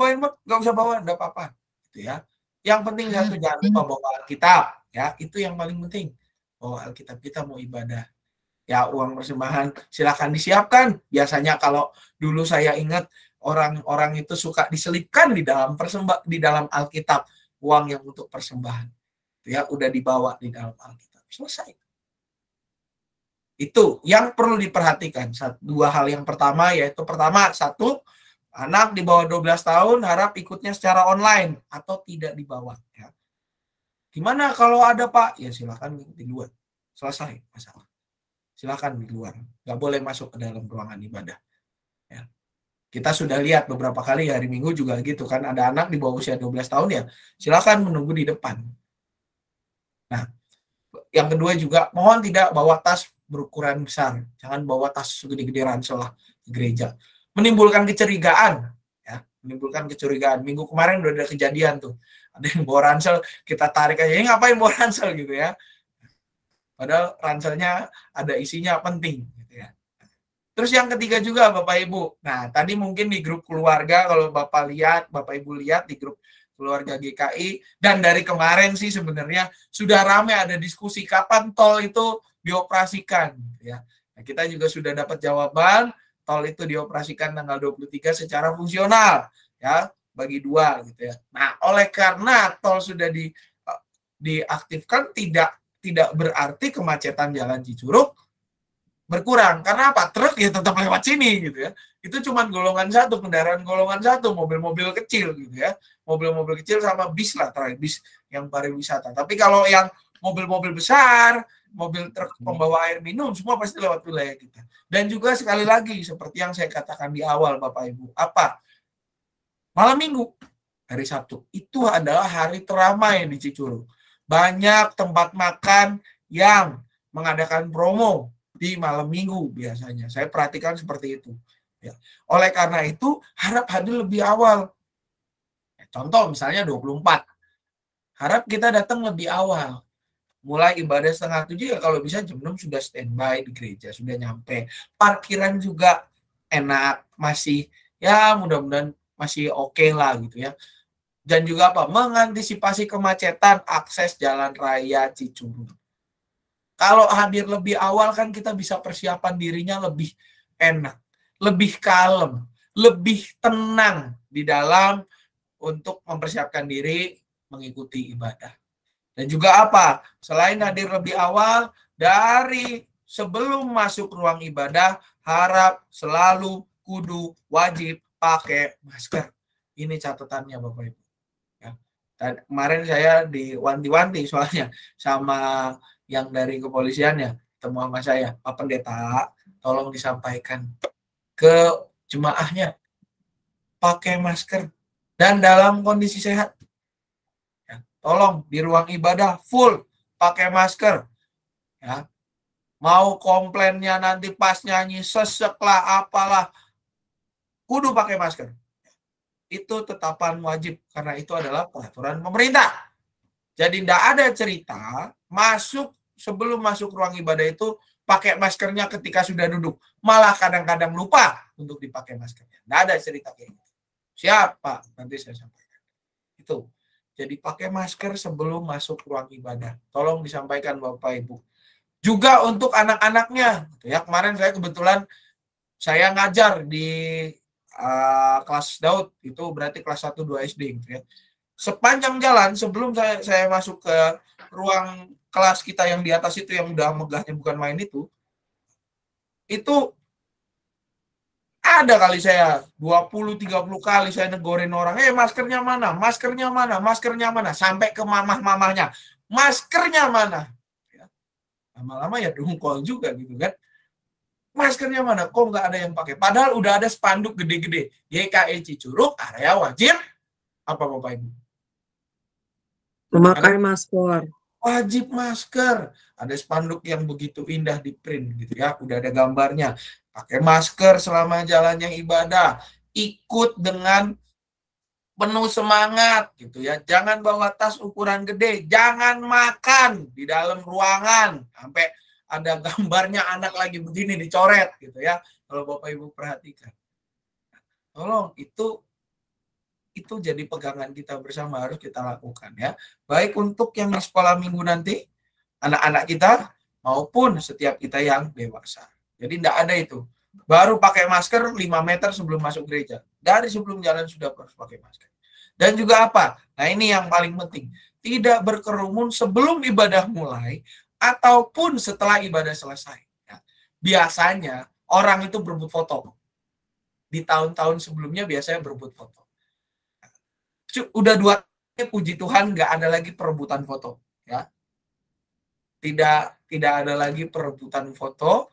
handphone, nggak usah bawa, nggak apa-apa. Gitu ya. Yang penting satu, jangan lupa bawa Alkitab. Ya, itu yang paling penting. Bawa Alkitab, kita mau ibadah. Ya, uang persembahan silakan disiapkan. Biasanya kalau dulu saya ingat, orang-orang itu suka diselipkan di dalam Alkitab uang yang untuk persembahan. Ya, udah dibawa di dalam Alkitab. Selesai. Itu yang perlu diperhatikan. Dua hal yang pertama, yaitu satu, anak di bawah 12 tahun harap ikutnya secara online atau tidak dibawa. Ya. Gimana kalau ada Pak? Ya silakan di luar. Selesai masalah. Silakan di luar. Nggak boleh masuk ke dalam ruangan ibadah. Ya. Kita sudah lihat beberapa kali hari Minggu juga gitu kan. Ada anak di bawah usia 12 tahun ya. Silakan menunggu di depan. Nah, yang kedua juga, mohon tidak bawa tas berukuran besar. Jangan bawa tas segede-gede ransel lah ke gereja. Menimbulkan kecurigaan. Ya, menimbulkan kecurigaan. Minggu kemarin udah ada kejadian tuh. Ada yang bawa ransel, kita tarik aja. Ngapain bawa ransel gitu ya. Padahal ranselnya ada isinya penting. Gitu ya. Terus yang ketiga juga Bapak Ibu. Nah, tadi mungkin di grup keluarga, kalau Bapak Ibu lihat di grup keluarga GKI, dan dari kemarin sih sebenarnya sudah ramai ada diskusi kapan tol itu dioperasikan ya. Nah, kita juga sudah dapat jawaban, tol itu dioperasikan tanggal 23 secara fungsional ya, bagi dua gitu ya. Nah, oleh karena tol sudah diaktifkan, tidak berarti kemacetan Jalan Cicurug berkurang. Karena apa? Truk ya tetap lewat sini gitu ya. Itu cuma golongan satu, kendaraan golongan satu, mobil-mobil kecil gitu ya. Mobil-mobil kecil sama bis lah, terakhir bis yang pariwisata. Tapi kalau yang mobil-mobil besar, mobil truk pembawa air minum, semua pasti lewat wilayah kita. Dan juga sekali lagi, seperti yang saya katakan di awal Bapak Ibu, apa? Malam Minggu, hari Sabtu, itu adalah hari teramai di Cicurug. Banyak tempat makan yang mengadakan promo di malam Minggu biasanya. Saya perhatikan seperti itu. Ya. Oleh karena itu, harap hadir lebih awal. Contoh misalnya 24. Harap kita datang lebih awal. Mulai ibadah 6:30 ya, kalau bisa jam 6 sudah standby di gereja, sudah nyampe. Parkiran juga enak, masih ya mudah-mudahan masih oke lah gitu ya. Dan juga apa? Mengantisipasi kemacetan akses jalan raya Cicurug. Kalau hadir lebih awal kan kita bisa persiapan dirinya lebih enak, lebih kalem, lebih tenang di dalam untuk mempersiapkan diri mengikuti ibadah. Dan juga apa? Selain hadir lebih awal, dari sebelum masuk ruang ibadah, harap selalu kudu wajib pakai masker. Ini catatannya Bapak Ibu. Ya. Dan kemarin saya diwanti-wanti soalnya sama yang dari kepolisiannya, ketemu sama saya, Pak Pendeta, tolong disampaikan ke jemaahnya, pakai masker dan dalam kondisi sehat. Tolong di ruang ibadah full pakai masker. Ya. Mau komplainnya nanti pas nyanyi sesek lah apalah, kudu pakai masker. Itu tetapan wajib karena itu adalah peraturan pemerintah. Jadi tidak ada cerita sebelum masuk ruang ibadah itu pakai maskernya ketika sudah duduk. Malah kadang-kadang lupa untuk dipakai maskernya. Tidak ada cerita kayak gitu. Siapa? Nanti saya sampaikan. Itu. Jadi pakai masker sebelum masuk ruang ibadah. Tolong disampaikan Bapak Ibu. Juga untuk anak-anaknya. Ya, kemarin saya kebetulan saya ngajar di kelas Daud. Itu berarti kelas 1-2 SD. Gitu ya. Sepanjang jalan sebelum saya masuk ke ruang kelas kita yang di atas itu yang udah megahnya bukan main itu ada kali saya 20-30 kali saya negorin orang, maskernya mana? Maskernya mana? Maskernya mana? Sampai ke mamah-mamahnya, maskernya mana? Ya. Lama-lama ya dongkol juga gitu kan. Maskernya mana? Kok nggak ada yang pakai? Padahal udah ada spanduk gede-gede. YKI Curug, area wajib. Apa Bapak Ibu? Memakai masker. Wajib masker. Ada spanduk yang begitu indah di print gitu ya. Udah ada gambarnya. Pakai masker selama jalannya ibadah. Ikut dengan penuh semangat gitu ya. Jangan bawa tas ukuran gede. Jangan makan di dalam ruangan. Sampai ada gambarnya anak lagi begini dicoret gitu ya. Kalau Bapak Ibu perhatikan. Tolong itu jadi pegangan kita bersama, harus kita lakukan ya. Baik untuk yang di sekolah minggu nanti, anak-anak kita, maupun setiap kita yang dewasa. Jadi tidak ada itu. Baru pakai masker 5 meter sebelum masuk gereja. Dari sebelum jalan sudah harus pakai masker. Dan juga apa? Nah ini yang paling penting. Tidak berkerumun sebelum ibadah mulai, ataupun setelah ibadah selesai. Ya. Biasanya orang itu berebut foto. Di tahun-tahun sebelumnya biasanya berebut foto. Udah 2 tahun, puji Tuhan nggak ada lagi perebutan foto, ya. Tidak ada lagi perebutan foto.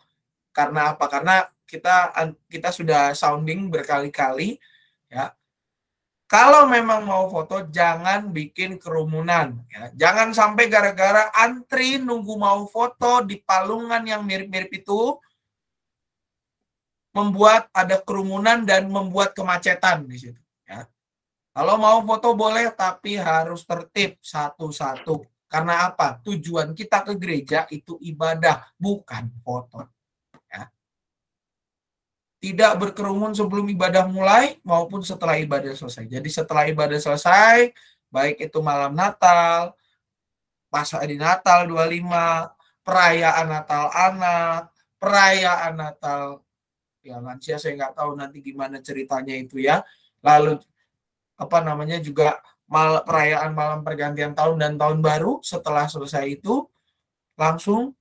Karena apa? Karena kita sudah sounding berkali-kali, ya. Kalau memang mau foto, jangan bikin kerumunan, ya. Jangan sampai gara-gara antri nunggu mau foto di palungan yang mirip-mirip itu membuat ada kerumunan dan membuat kemacetan di situ, ya. Kalau mau foto boleh, tapi harus tertib satu-satu. Karena apa? Tujuan kita ke gereja itu ibadah, bukan foto. Ya. Tidak berkerumun sebelum ibadah mulai maupun setelah ibadah selesai. Jadi setelah ibadah selesai, baik itu malam Natal, pas hari Natal 25, perayaan Natal anak, perayaan Natal ya lansia, saya nggak tahu nanti gimana ceritanya itu ya. Lalu juga perayaan malam pergantian tahun dan tahun baru. Setelah selesai itu langsung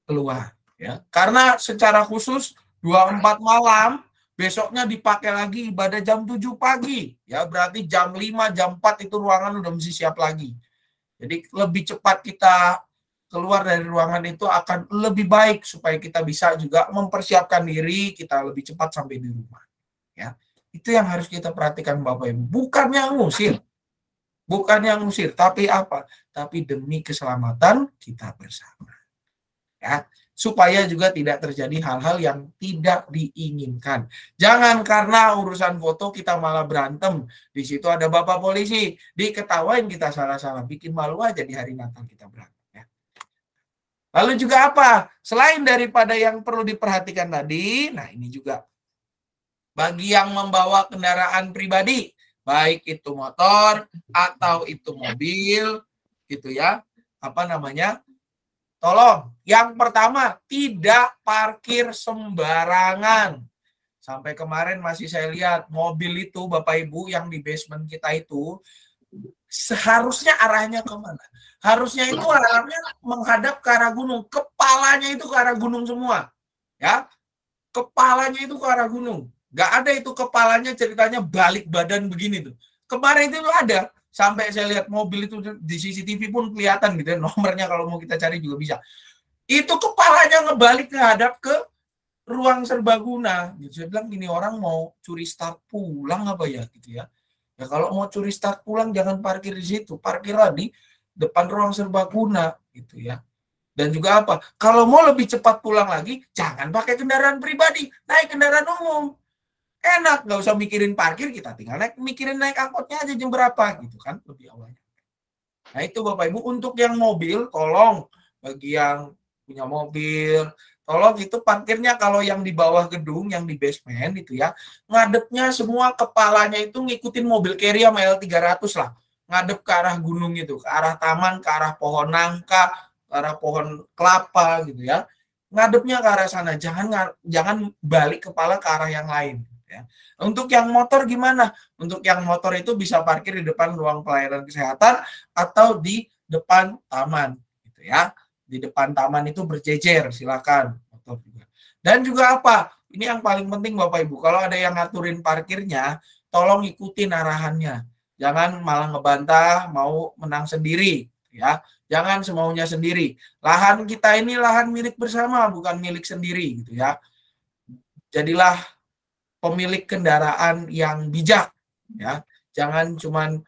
keluar ya. Karena secara khusus 24 malam besoknya dipakai lagi ibadah jam 7 pagi ya, berarti jam 5 jam 4 itu ruangan udah mesti siap lagi. Jadi lebih cepat kita keluar dari ruangan itu akan lebih baik, supaya kita bisa juga mempersiapkan diri kita lebih cepat sampai di rumah ya. Itu yang harus kita perhatikan Bapak Ibu. Bukan yang ngusir, tapi apa? Tapi demi keselamatan kita bersama. Ya, supaya juga tidak terjadi hal-hal yang tidak diinginkan. Jangan karena urusan foto kita malah berantem. Di situ ada Bapak polisi, diketawain kita salah-salah, bikin malu aja di hari Natal kita berantem ya. Lalu juga apa? Selain daripada yang perlu diperhatikan tadi, nah ini juga bagi yang membawa kendaraan pribadi, baik itu motor atau itu mobil, gitu ya. Tolong, yang pertama, tidak parkir sembarangan. Sampai kemarin masih saya lihat mobil itu, Bapak Ibu, yang di basement kita itu, seharusnya arahnya kemana? Harusnya itu arahnya menghadap ke arah gunung. Kepalanya itu ke arah gunung semua. Ya, kepalanya itu ke arah gunung. Nggak ada itu kepalanya ceritanya balik badan begini tuh. Kemarin itu ada. Sampai saya lihat mobil itu di CCTV pun kelihatan gitu ya. Nomornya kalau mau kita cari juga bisa. Itu kepalanya ngebalik menghadap ke ruang serbaguna. Gitu. Saya bilang ini orang mau curi start pulang apa ya gitu ya. Ya kalau mau curi start pulang jangan parkir di situ. Parkirlah di depan ruang serbaguna gitu ya. Dan juga apa? Kalau mau lebih cepat pulang lagi, jangan pakai kendaraan pribadi. Naik kendaraan umum. Enak, nggak usah mikirin parkir, kita tinggal mikirin naik angkotnya aja jam berapa gitu kan, lebih awalnya. Nah itu Bapak Ibu, untuk yang mobil, tolong bagi yang punya mobil, tolong itu parkirnya kalau yang di bawah gedung, yang di basement itu ya, ngadepnya semua kepalanya itu ngikutin mobil carry sama L300 lah, ngadep ke arah gunung itu, ke arah taman, ke arah pohon nangka, ke arah pohon kelapa gitu ya, ngadepnya ke arah sana, jangan balik kepala ke arah yang lain. Ya. Untuk yang motor gimana? Untuk yang motor itu bisa parkir di depan ruang pelayanan kesehatan atau di depan taman, gitu ya. Di depan taman itu berjejer, silakan. Motor juga. Dan juga apa? Ini yang paling penting Bapak Ibu. Kalau ada yang ngaturin parkirnya, tolong ikutin arahannya. Jangan malah ngebantah, mau menang sendiri, ya. Jangan semaunya sendiri. Lahan kita ini lahan milik bersama, bukan milik sendiri, gitu ya. jadilah pemilik kendaraan yang bijak, ya. Jangan cuman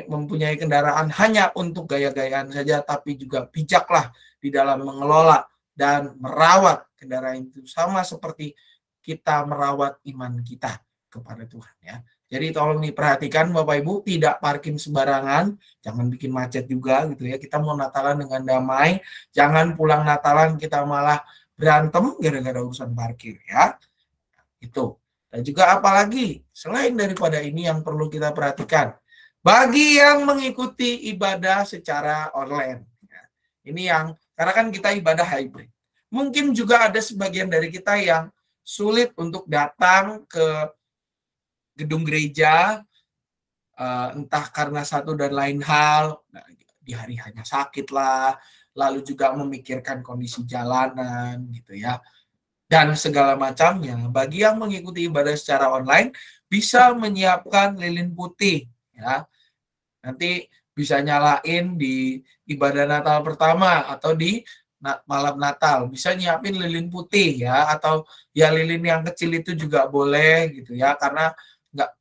mempunyai kendaraan hanya untuk gaya-gayaan saja, tapi juga bijaklah di dalam mengelola dan merawat kendaraan itu, sama seperti kita merawat iman kita kepada Tuhan, ya. Jadi tolong diperhatikan Bapak Ibu, tidak parkir sembarangan, jangan bikin macet juga gitu ya. Kita mau Natalan dengan damai, jangan pulang Natalan kita malah berantem gara-gara urusan parkir, ya. Itu. Dan juga apalagi selain daripada ini yang perlu kita perhatikan, bagi yang mengikuti ibadah secara online, ya. Ini yang, karena kan kita ibadah hybrid. Mungkin juga ada sebagian dari kita yang sulit untuk datang ke gedung gereja, entah karena satu dan lain hal, di hari hanya sakit lah, lalu juga memikirkan kondisi jalanan gitu ya, dan segala macamnya. Bagi yang mengikuti ibadah secara online, bisa menyiapkan lilin putih, ya. Nanti bisa nyalain di ibadah Natal pertama atau di malam Natal, bisa nyiapin lilin putih ya, atau ya lilin yang kecil itu juga boleh gitu ya, karena nggak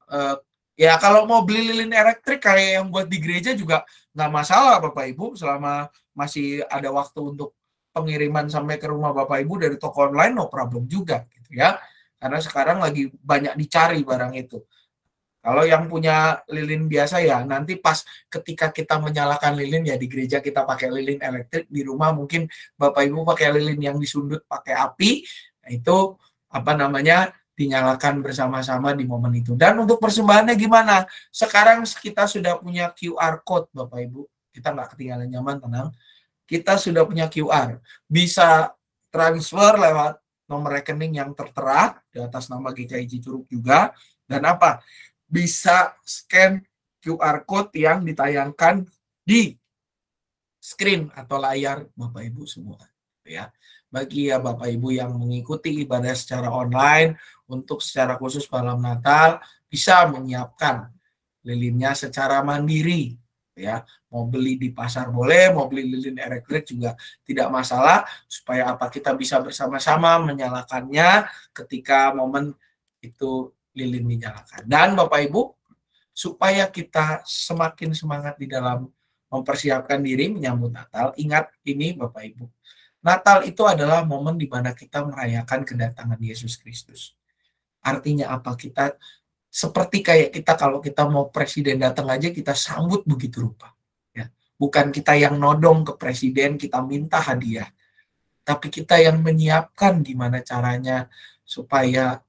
ya kalau mau beli lilin elektrik kayak yang buat di gereja juga nggak masalah Bapak Ibu, selama masih ada waktu untuk pengiriman sampai ke rumah Bapak Ibu dari toko online, no problem juga gitu ya, karena sekarang lagi banyak dicari barang itu. Kalau yang punya lilin biasa ya nanti pas ketika kita menyalakan lilin, ya di gereja kita pakai lilin elektrik, di rumah mungkin Bapak Ibu pakai lilin yang disundut pakai api. Nah, itu apa namanya, dinyalakan bersama-sama di momen itu. Dan untuk persembahannya gimana? Sekarang kita sudah punya QR code Bapak Ibu. Kita nggak ketinggalan zaman, tenang. Kita sudah punya QR. Bisa transfer lewat nomor rekening yang tertera di atas nama GKI Cicurug juga. Dan apa? Bisa scan QR code yang ditayangkan di screen atau layar Bapak Ibu semua, ya. Bagi ya Bapak Ibu yang mengikuti ibadah secara online, untuk secara khusus malam Natal bisa menyiapkan lilinnya secara mandiri, ya. Mau beli di pasar boleh, mau beli lilin elektrik juga tidak masalah, supaya apa, kita bisa bersama-sama menyalakannya ketika momen itu lilin dinyalakan. Dan Bapak Ibu, supaya kita semakin semangat di dalam mempersiapkan diri menyambut Natal, ingat ini Bapak Ibu, Natal itu adalah momen di mana kita merayakan kedatangan Yesus Kristus. Artinya apa? Kita seperti kayak kita kalau kita mau presiden datang aja kita sambut begitu rupa, ya. Bukan kita yang nodong ke presiden, kita minta hadiah, tapi kita yang menyiapkan gimana caranya supaya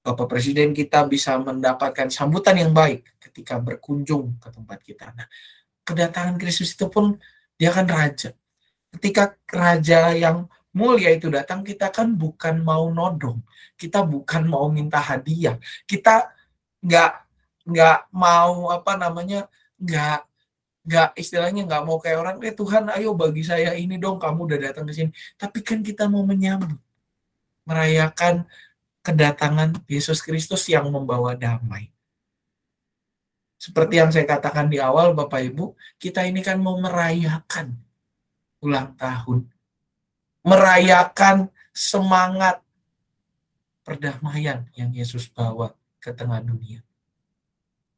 Bapak Presiden kita bisa mendapatkan sambutan yang baik ketika berkunjung ke tempat kita. Nah, kedatangan Kristus itu pun dia kan raja. Ketika raja yang mulia itu datang, kita kan bukan mau nodong, kita bukan mau minta hadiah, kita nggak mau apa namanya, nggak istilahnya nggak mau kayak orang, Tuhan ayo bagi saya ini dong, kamu udah datang ke sini. Tapi kan kita mau menyambut, merayakan kedatangan Yesus Kristus yang membawa damai. Seperti yang saya katakan di awal Bapak Ibu, kita ini kan mau merayakan ulang tahun, merayakan semangat perdamaian yang Yesus bawa ke tengah dunia.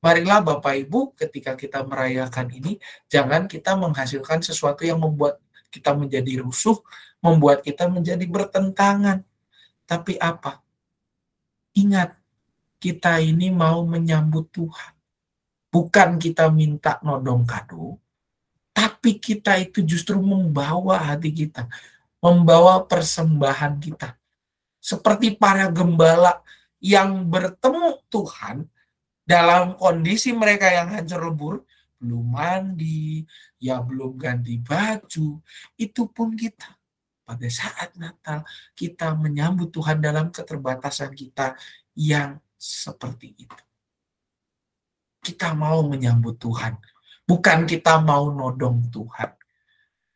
Marilah Bapak Ibu, ketika kita merayakan ini, jangan kita menghasilkan sesuatu yang membuat kita menjadi rusuh, membuat kita menjadi bertentangan. Tapi apa? Ingat, kita ini mau menyambut Tuhan. Bukan kita minta nodong kado, tapi kita itu justru membawa hati kita, membawa persembahan kita. Seperti para gembala yang bertemu Tuhan dalam kondisi mereka yang hancur lebur, belum mandi, ya belum ganti baju, itu pun kita. Pada saat Natal, kita menyambut Tuhan dalam keterbatasan kita yang seperti itu. Kita mau menyambut Tuhan, bukan kita mau nodong Tuhan.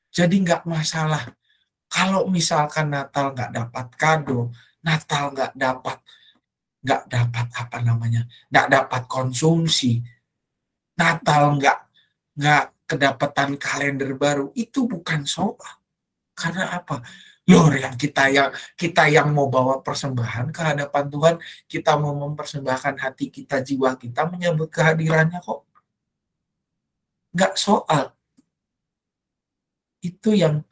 Jadi nggak masalah kalau misalkan Natal nggak dapat kado, Natal nggak dapat apa namanya, nggak dapat konsumsi, Natal nggak kedapatan kalender baru, itu bukan soal. Karena apa? Loh, yang kita yang mau bawa persembahan ke hadapan Tuhan, kita mau mempersembahkan hati kita, jiwa kita menyambut kehadirannya kok. Nggak soal. Itu yang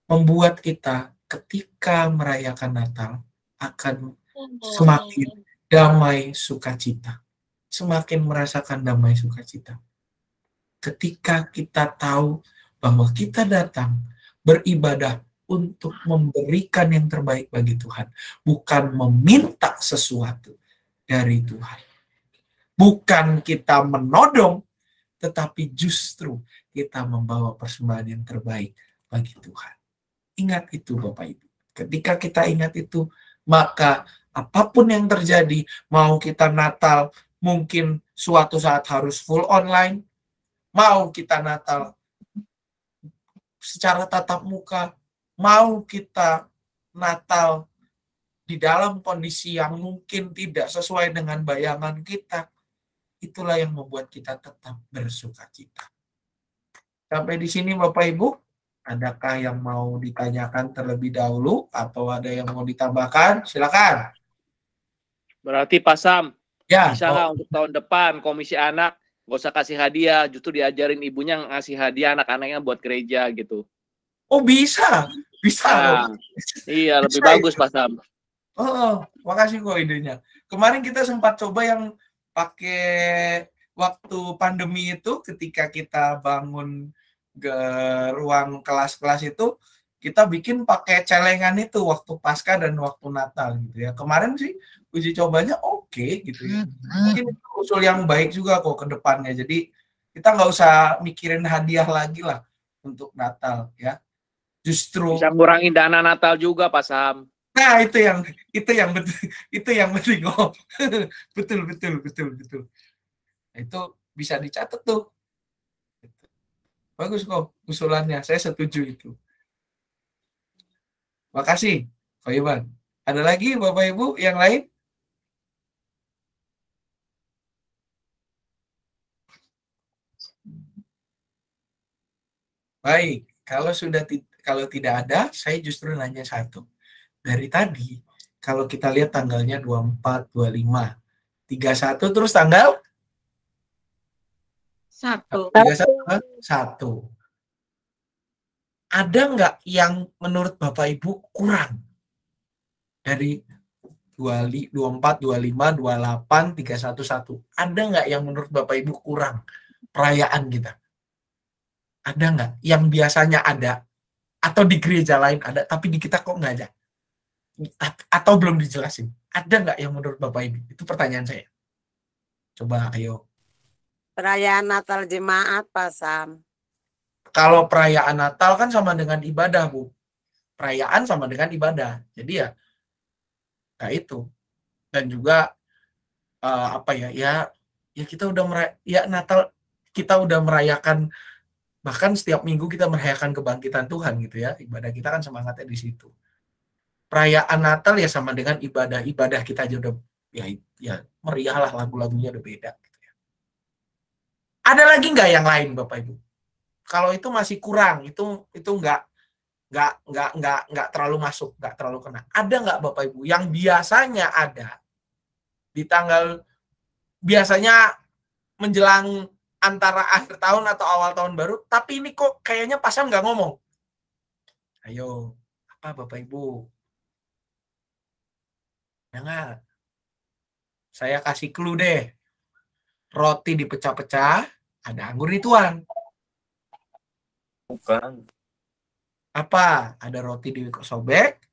membuat kita ketika merayakan Natal akan semakin damai sukacita. Semakin merasakan damai sukacita. Ketika kita tahu bahwa kita datang beribadah untuk memberikan yang terbaik bagi Tuhan, bukan meminta sesuatu dari Tuhan. Bukan kita menodong, tetapi justru kita membawa persembahan yang terbaik bagi Tuhan. Ingat itu Bapak Ibu. Ketika kita ingat itu, maka apapun yang terjadi, mau kita Natal mungkin suatu saat harus full online, mau kita Natal secara tatap muka, mau kita Natal di dalam kondisi yang mungkin tidak sesuai dengan bayangan kita, itulah yang membuat kita tetap bersukacita. Sampai di sini Bapak Ibu, adakah yang mau ditanyakan terlebih dahulu atau ada yang mau ditambahkan? Silakan. Berarti Pak Sam, Ya, bisa nggak untuk tahun depan komisi anak nggak usah kasih hadiah, justru diajarin ibunya ngasih hadiah anak-anaknya buat gereja gitu. Oh bisa Nah, loh. iya, lebih Bisa bagus itu. Pak Sam. Oh, makasih kok idenya. Kemarin kita sempat coba yang pakai waktu pandemi itu, ketika kita bangun ke ruang kelas-kelas itu, kita bikin pakai celengan itu waktu Pasca dan waktu Natal gitu ya. Kemarin sih uji cobanya oke gitu ya. Mungkin itu usul yang baik juga kok ke depannya. Jadi kita nggak usah mikirin hadiah lagi lah untuk Natal ya. Justru Bisa ngurangin dana Natal juga Pak Sam. nah itu yang betul, itu yang penting. Oh. betul. Itu bisa dicatat tuh. Bagus kok usulannya, saya setuju itu. Makasih Pak Iwan. Ada lagi Bapak Ibu yang lain? Baik, kalau tidak ada, saya justru nanya satu. Dari tadi, kalau kita lihat tanggalnya 24, 25, 31, terus tanggal 31. Ada nggak yang menurut Bapak Ibu kurang dari 24, 25, 28, 311? Ada nggak yang menurut Bapak Ibu kurang perayaan kita? Ada nggak yang biasanya ada atau di gereja lain ada tapi di kita kok nggak ada? Atau belum dijelasin? Ada nggak yang menurut Bapak Ibu? Itu pertanyaan saya. Coba ayo. Perayaan Natal jemaat, Pak Sam. Kalau perayaan Natal kan sama dengan ibadah, Bu. Perayaan sama dengan ibadah. Jadi ya kayak itu. Dan juga apa ya? Ya kita udah Natal kita udah merayakan, bahkan setiap minggu kita merayakan kebangkitan Tuhan gitu ya. Ibadah kita kan semangatnya di situ. Perayaan Natal ya sama dengan ibadah kita aja udah ya meriah lah, lagu-lagunya udah beda gitu ya. Ada lagi nggak yang lain Bapak Ibu? Kalau itu masih kurang, itu nggak terlalu masuk, nggak terlalu kena. Ada nggak Bapak Ibu yang biasanya ada di tanggal, biasanya menjelang antara akhir tahun atau awal tahun baru, tapi ini kok kayaknya Pasam nggak ngomong? Ayo, apa Bapak Ibu? Dengar, saya kasih clue deh. Roti dipecah-pecah, ada anggur dituang. Bukan. Apa? Ada roti disobek,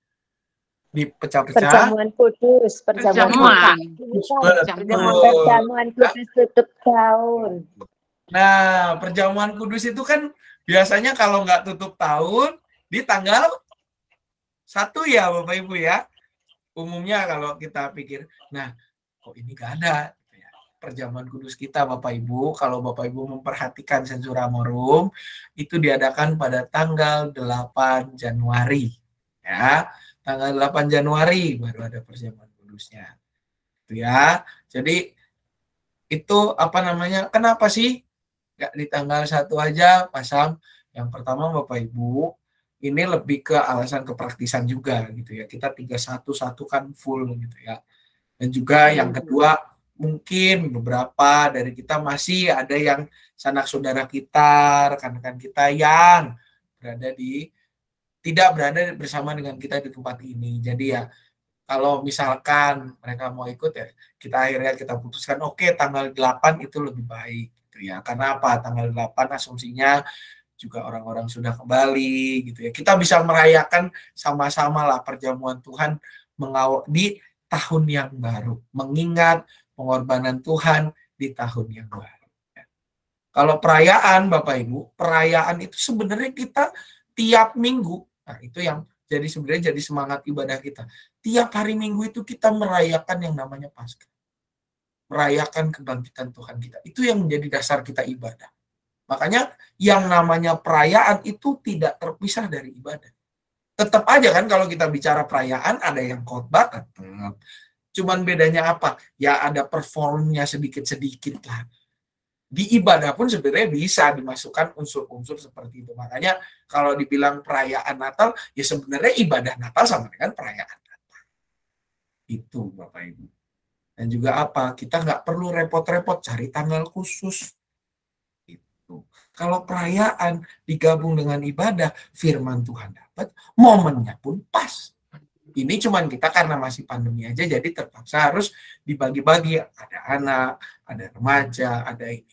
dipecah-pecah. Perjamuan kudus, Perjamuan. perjamuan kudus tutup tahun. Nah, perjamuan kudus itu kan biasanya kalau nggak tutup tahun di tanggal 1 ya Bapak Ibu ya. Umumnya kalau kita pikir, nah kok ini nggak ada perjamuan kudus kita Bapak Ibu. Kalau Bapak Ibu memperhatikan Sensura Morum, itu diadakan pada tanggal 8 Januari. Ya, tanggal 8 Januari baru ada perjamuan kudusnya. Itu ya. Jadi itu apa namanya? Kenapa sih nggak di tanggal 1 aja, Pasam? Yang pertama Bapak Ibu, ini lebih ke alasan kepraktisan juga gitu ya. Kita 311 kan full gitu ya. Dan juga yang kedua, mungkin beberapa dari kita masih ada yang sanak saudara kita, rekan-rekan kita yang tidak berada bersama dengan kita di tempat ini. Jadi ya kalau misalkan mereka mau ikut ya, kita putuskan oke, tanggal 8 itu lebih baik gitu ya. Karena apa? Tanggal 8 asumsinya juga orang-orang sudah kembali gitu ya. Kita bisa merayakan sama-sama lah perjamuan Tuhan di tahun yang baru, mengingat pengorbanan Tuhan di tahun yang baru. Kalau perayaan Bapak Ibu, perayaan itu sebenarnya kita tiap minggu, nah itu yang jadi sebenarnya jadi semangat ibadah kita. Tiap hari Minggu itu kita merayakan yang namanya Paskah. Merayakan kebangkitan Tuhan kita. Itu yang menjadi dasar kita ibadah. Makanya yang namanya perayaan itu tidak terpisah dari ibadah. Tetap aja kan kalau kita bicara perayaan ada yang khotbah tetap. Cuman bedanya apa? Ya ada performnya sedikit-sedikit lah. Di ibadah pun sebenarnya bisa dimasukkan unsur-unsur seperti itu. Makanya kalau dibilang perayaan Natal, ya sebenarnya ibadah Natal sama dengan perayaan Natal. Itu Bapak Ibu. Dan juga apa? Kita nggak perlu repot-repot cari tanggal khusus. Kalau perayaan digabung dengan ibadah, firman Tuhan dapat, momennya pun pas. Ini cuman kita karena masih pandemi aja, jadi terpaksa harus dibagi-bagi. Ada anak, ada remaja, ada ini.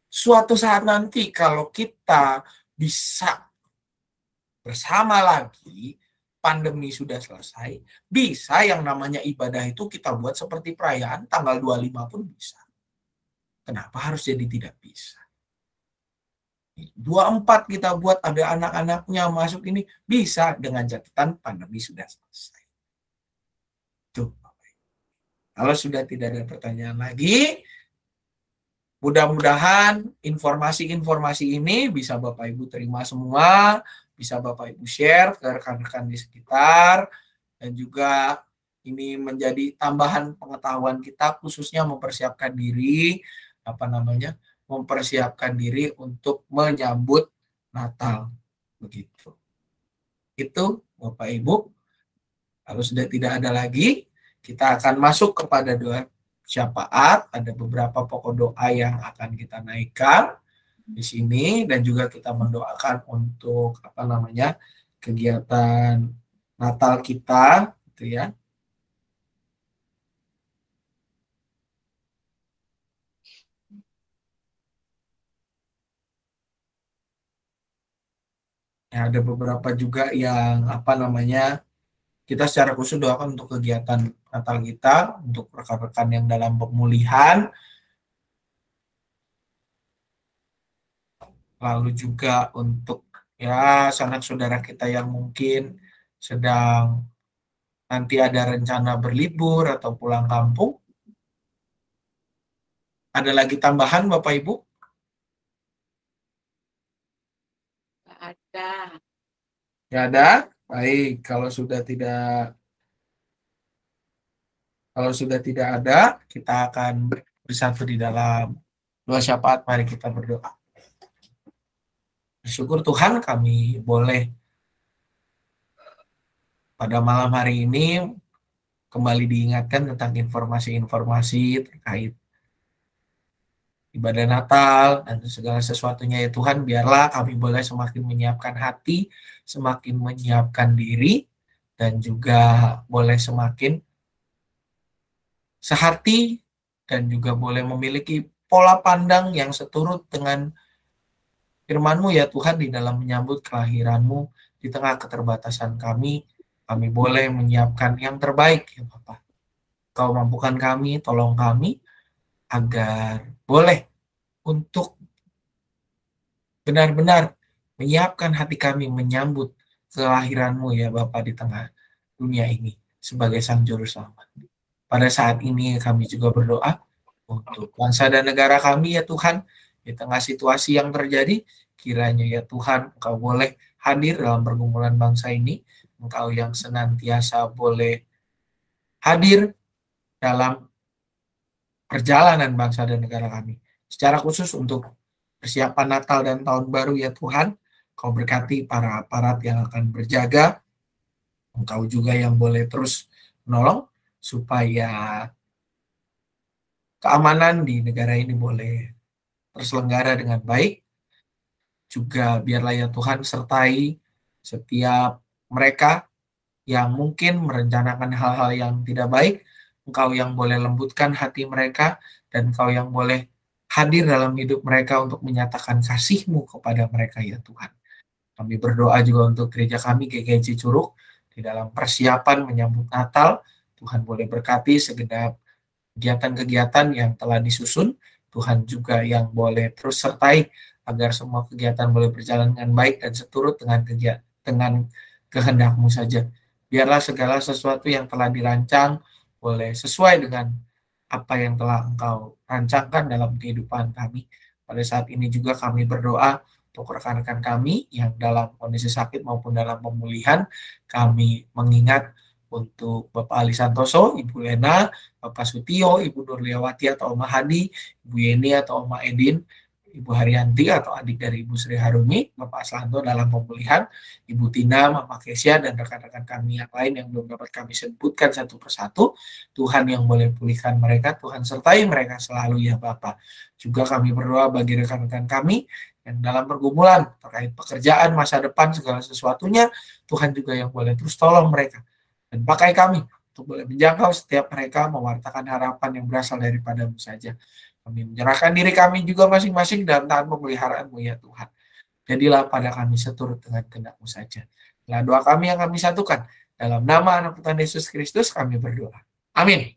Suatu saat nanti kalau kita bisa bersama lagi, pandemi sudah selesai, bisa yang namanya ibadah itu kita buat seperti perayaan, tanggal 25 pun bisa. Kenapa harus jadi tidak bisa? 24 kita buat, ada anak-anaknya masuk ini, bisa dengan catatan pandemi sudah selesai. Tuh. Kalau sudah tidak ada pertanyaan lagi, mudah-mudahan informasi-informasi ini bisa Bapak Ibu terima semua, bisa Bapak Ibu share ke rekan-rekan di sekitar, dan juga ini menjadi tambahan pengetahuan kita, khususnya mempersiapkan diri, mempersiapkan diri untuk menyambut Natal. Begitu. Itu Bapak Ibu. Kalau sudah tidak ada lagi, kita akan masuk kepada doa syafaat. Ada beberapa pokok doa yang akan kita naikkan di sini, dan juga kita mendoakan untuk kegiatan Natal kita, gitu ya. Ya, ada beberapa juga yang kita secara khusus doakan untuk kegiatan Natal kita, untuk rekan-rekan yang dalam pemulihan, lalu juga untuk ya sanak saudara kita yang mungkin sedang nanti ada rencana berlibur atau pulang kampung. Ada lagi tambahan Bapak Ibu? Ada. Ya ada? Baik, kalau sudah tidak ada, kita akan bersatu di dalam doa syafaat. Mari kita berdoa. Bersyukur Tuhan kami boleh pada malam hari ini kembali diingatkan tentang informasi-informasi terkait ibadah Natal dan segala sesuatunya ya Tuhan. Biarlah kami boleh semakin menyiapkan hati, semakin menyiapkan diri, dan juga boleh semakin sehati dan juga boleh memiliki pola pandang yang seturut dengan firman-Mu ya Tuhan, di dalam menyambut kelahiran-Mu di tengah keterbatasan kami boleh menyiapkan yang terbaik ya Bapak. Kau mampukan kami, tolong kami agar boleh untuk benar-benar menyiapkan hati kami menyambut kelahiran-Mu ya Bapak di tengah dunia ini sebagai Sang Juru Selamat. Pada saat ini kami juga berdoa untuk bangsa dan negara kami ya Tuhan, di tengah situasi yang terjadi, kiranya ya Tuhan Engkau boleh hadir dalam pergumulan bangsa ini, Engkau yang senantiasa boleh hadir dalam perjalanan bangsa dan negara kami. Secara khusus untuk persiapan Natal dan Tahun Baru ya Tuhan, Kau berkati para aparat yang akan berjaga. Engkau juga yang boleh terus menolong supaya keamanan di negara ini boleh terselenggara dengan baik. Juga biarlah ya Tuhan sertai setiap mereka yang mungkin merencanakan hal-hal yang tidak baik. Engkau yang boleh lembutkan hati mereka, dan Engkau yang boleh hadir dalam hidup mereka untuk menyatakan kasih-Mu kepada mereka ya Tuhan. Kami berdoa juga untuk gereja kami GKJ Curug di dalam persiapan menyambut Natal. Tuhan boleh berkati segenap kegiatan-kegiatan yang telah disusun. Tuhan juga yang boleh terus sertai agar semua kegiatan boleh berjalan dengan baik dan seturut dengan kehendak-Mu saja. Biarlah segala sesuatu yang telah dirancang boleh sesuai dengan apa yang telah Engkau rancangkan dalam kehidupan kami. Pada saat ini juga kami berdoa untuk rekan-rekan kami yang dalam kondisi sakit maupun dalam pemulihan. Kami mengingat untuk Bapak Ali Santoso, Ibu Lena, Bapak Sutio, Ibu Nurliawati atau Oma Hadi, Ibu Yeni atau Oma Edin, Ibu Haryanti atau adik dari Ibu Sri Harumi, Bapak Aslanto dalam pemulihan, Ibu Tina, Mama Kesia, dan rekan-rekan kami yang lain yang belum dapat kami sebutkan satu persatu. Tuhan yang boleh pulihkan mereka, Tuhan sertai mereka selalu ya Bapak. Juga kami berdoa bagi rekan-rekan kami yang dalam pergumulan terkait pekerjaan, masa depan, segala sesuatunya, Tuhan juga yang boleh terus tolong mereka. Dan pakai kami untuk boleh menjangkau setiap mereka, mewartakan harapan yang berasal daripada-Mu saja. Kami menyerahkan diri kami juga masing-masing dalam tangan pemeliharaan-Mu ya Tuhan. Jadilah pada kami seturut dengan kehendak-Mu saja. Inilah doa kami yang kami satukan. Dalam nama anak Tuhan Yesus Kristus kami berdoa. Amin.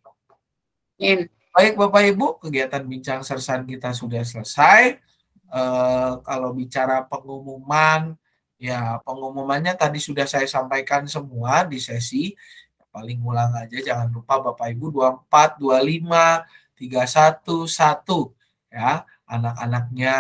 Baik Bapak Ibu, kegiatan bincang sersan kita sudah selesai. Kalau bicara pengumuman, ya pengumumannya tadi sudah saya sampaikan semua di sesi. Paling ulang aja, jangan lupa Bapak Ibu 24, 25, 31, 1 ya, anak-anaknya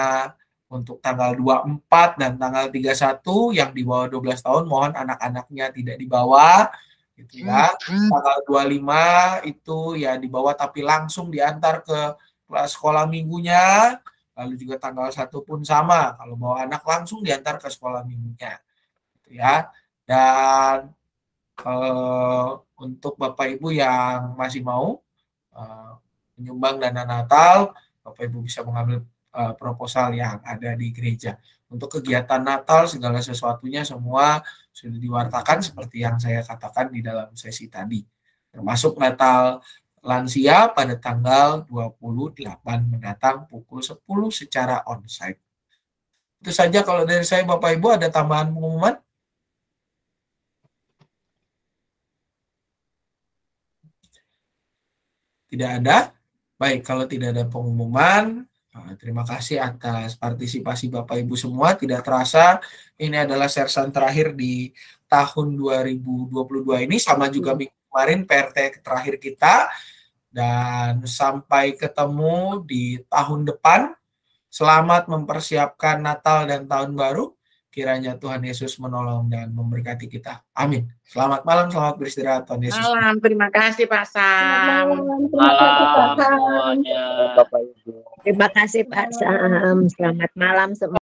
untuk tanggal 24 dan tanggal 31 yang di bawah 12 tahun mohon anak-anaknya tidak dibawa gitu ya. Tanggal 25 itu ya dibawa tapi langsung diantar ke sekolah minggunya. Lalu juga tanggal 1 pun sama, kalau bawa anak langsung diantar ke sekolah minggunya gitu ya. Dan untuk Bapak Ibu yang masih mau menyumbang dana Natal, Bapak Ibu bisa mengambil proposal yang ada di gereja. Untuk kegiatan Natal segala sesuatunya semua sudah diwartakan seperti yang saya katakan di dalam sesi tadi. Termasuk Natal lansia pada tanggal 28 mendatang pukul 10 secara onsite. Itu saja kalau dari saya Bapak Ibu, ada tambahan pengumuman? Tidak ada? Baik, kalau tidak ada pengumuman, terima kasih atas partisipasi Bapak Ibu semua. Tidak terasa ini adalah sersan terakhir di tahun 2022 ini, sama juga minggu kemarin PRT terakhir kita. Dan sampai ketemu di tahun depan. Selamat mempersiapkan Natal dan Tahun Baru. Kiranya Tuhan Yesus menolong dan memberkati kita. Amin. Selamat malam, selamat beristirahat. Tuhan Yesus. Malam, terima kasih Pak Sam. Malam semuanya. Terima kasih Pak Sam. Selamat malam semua.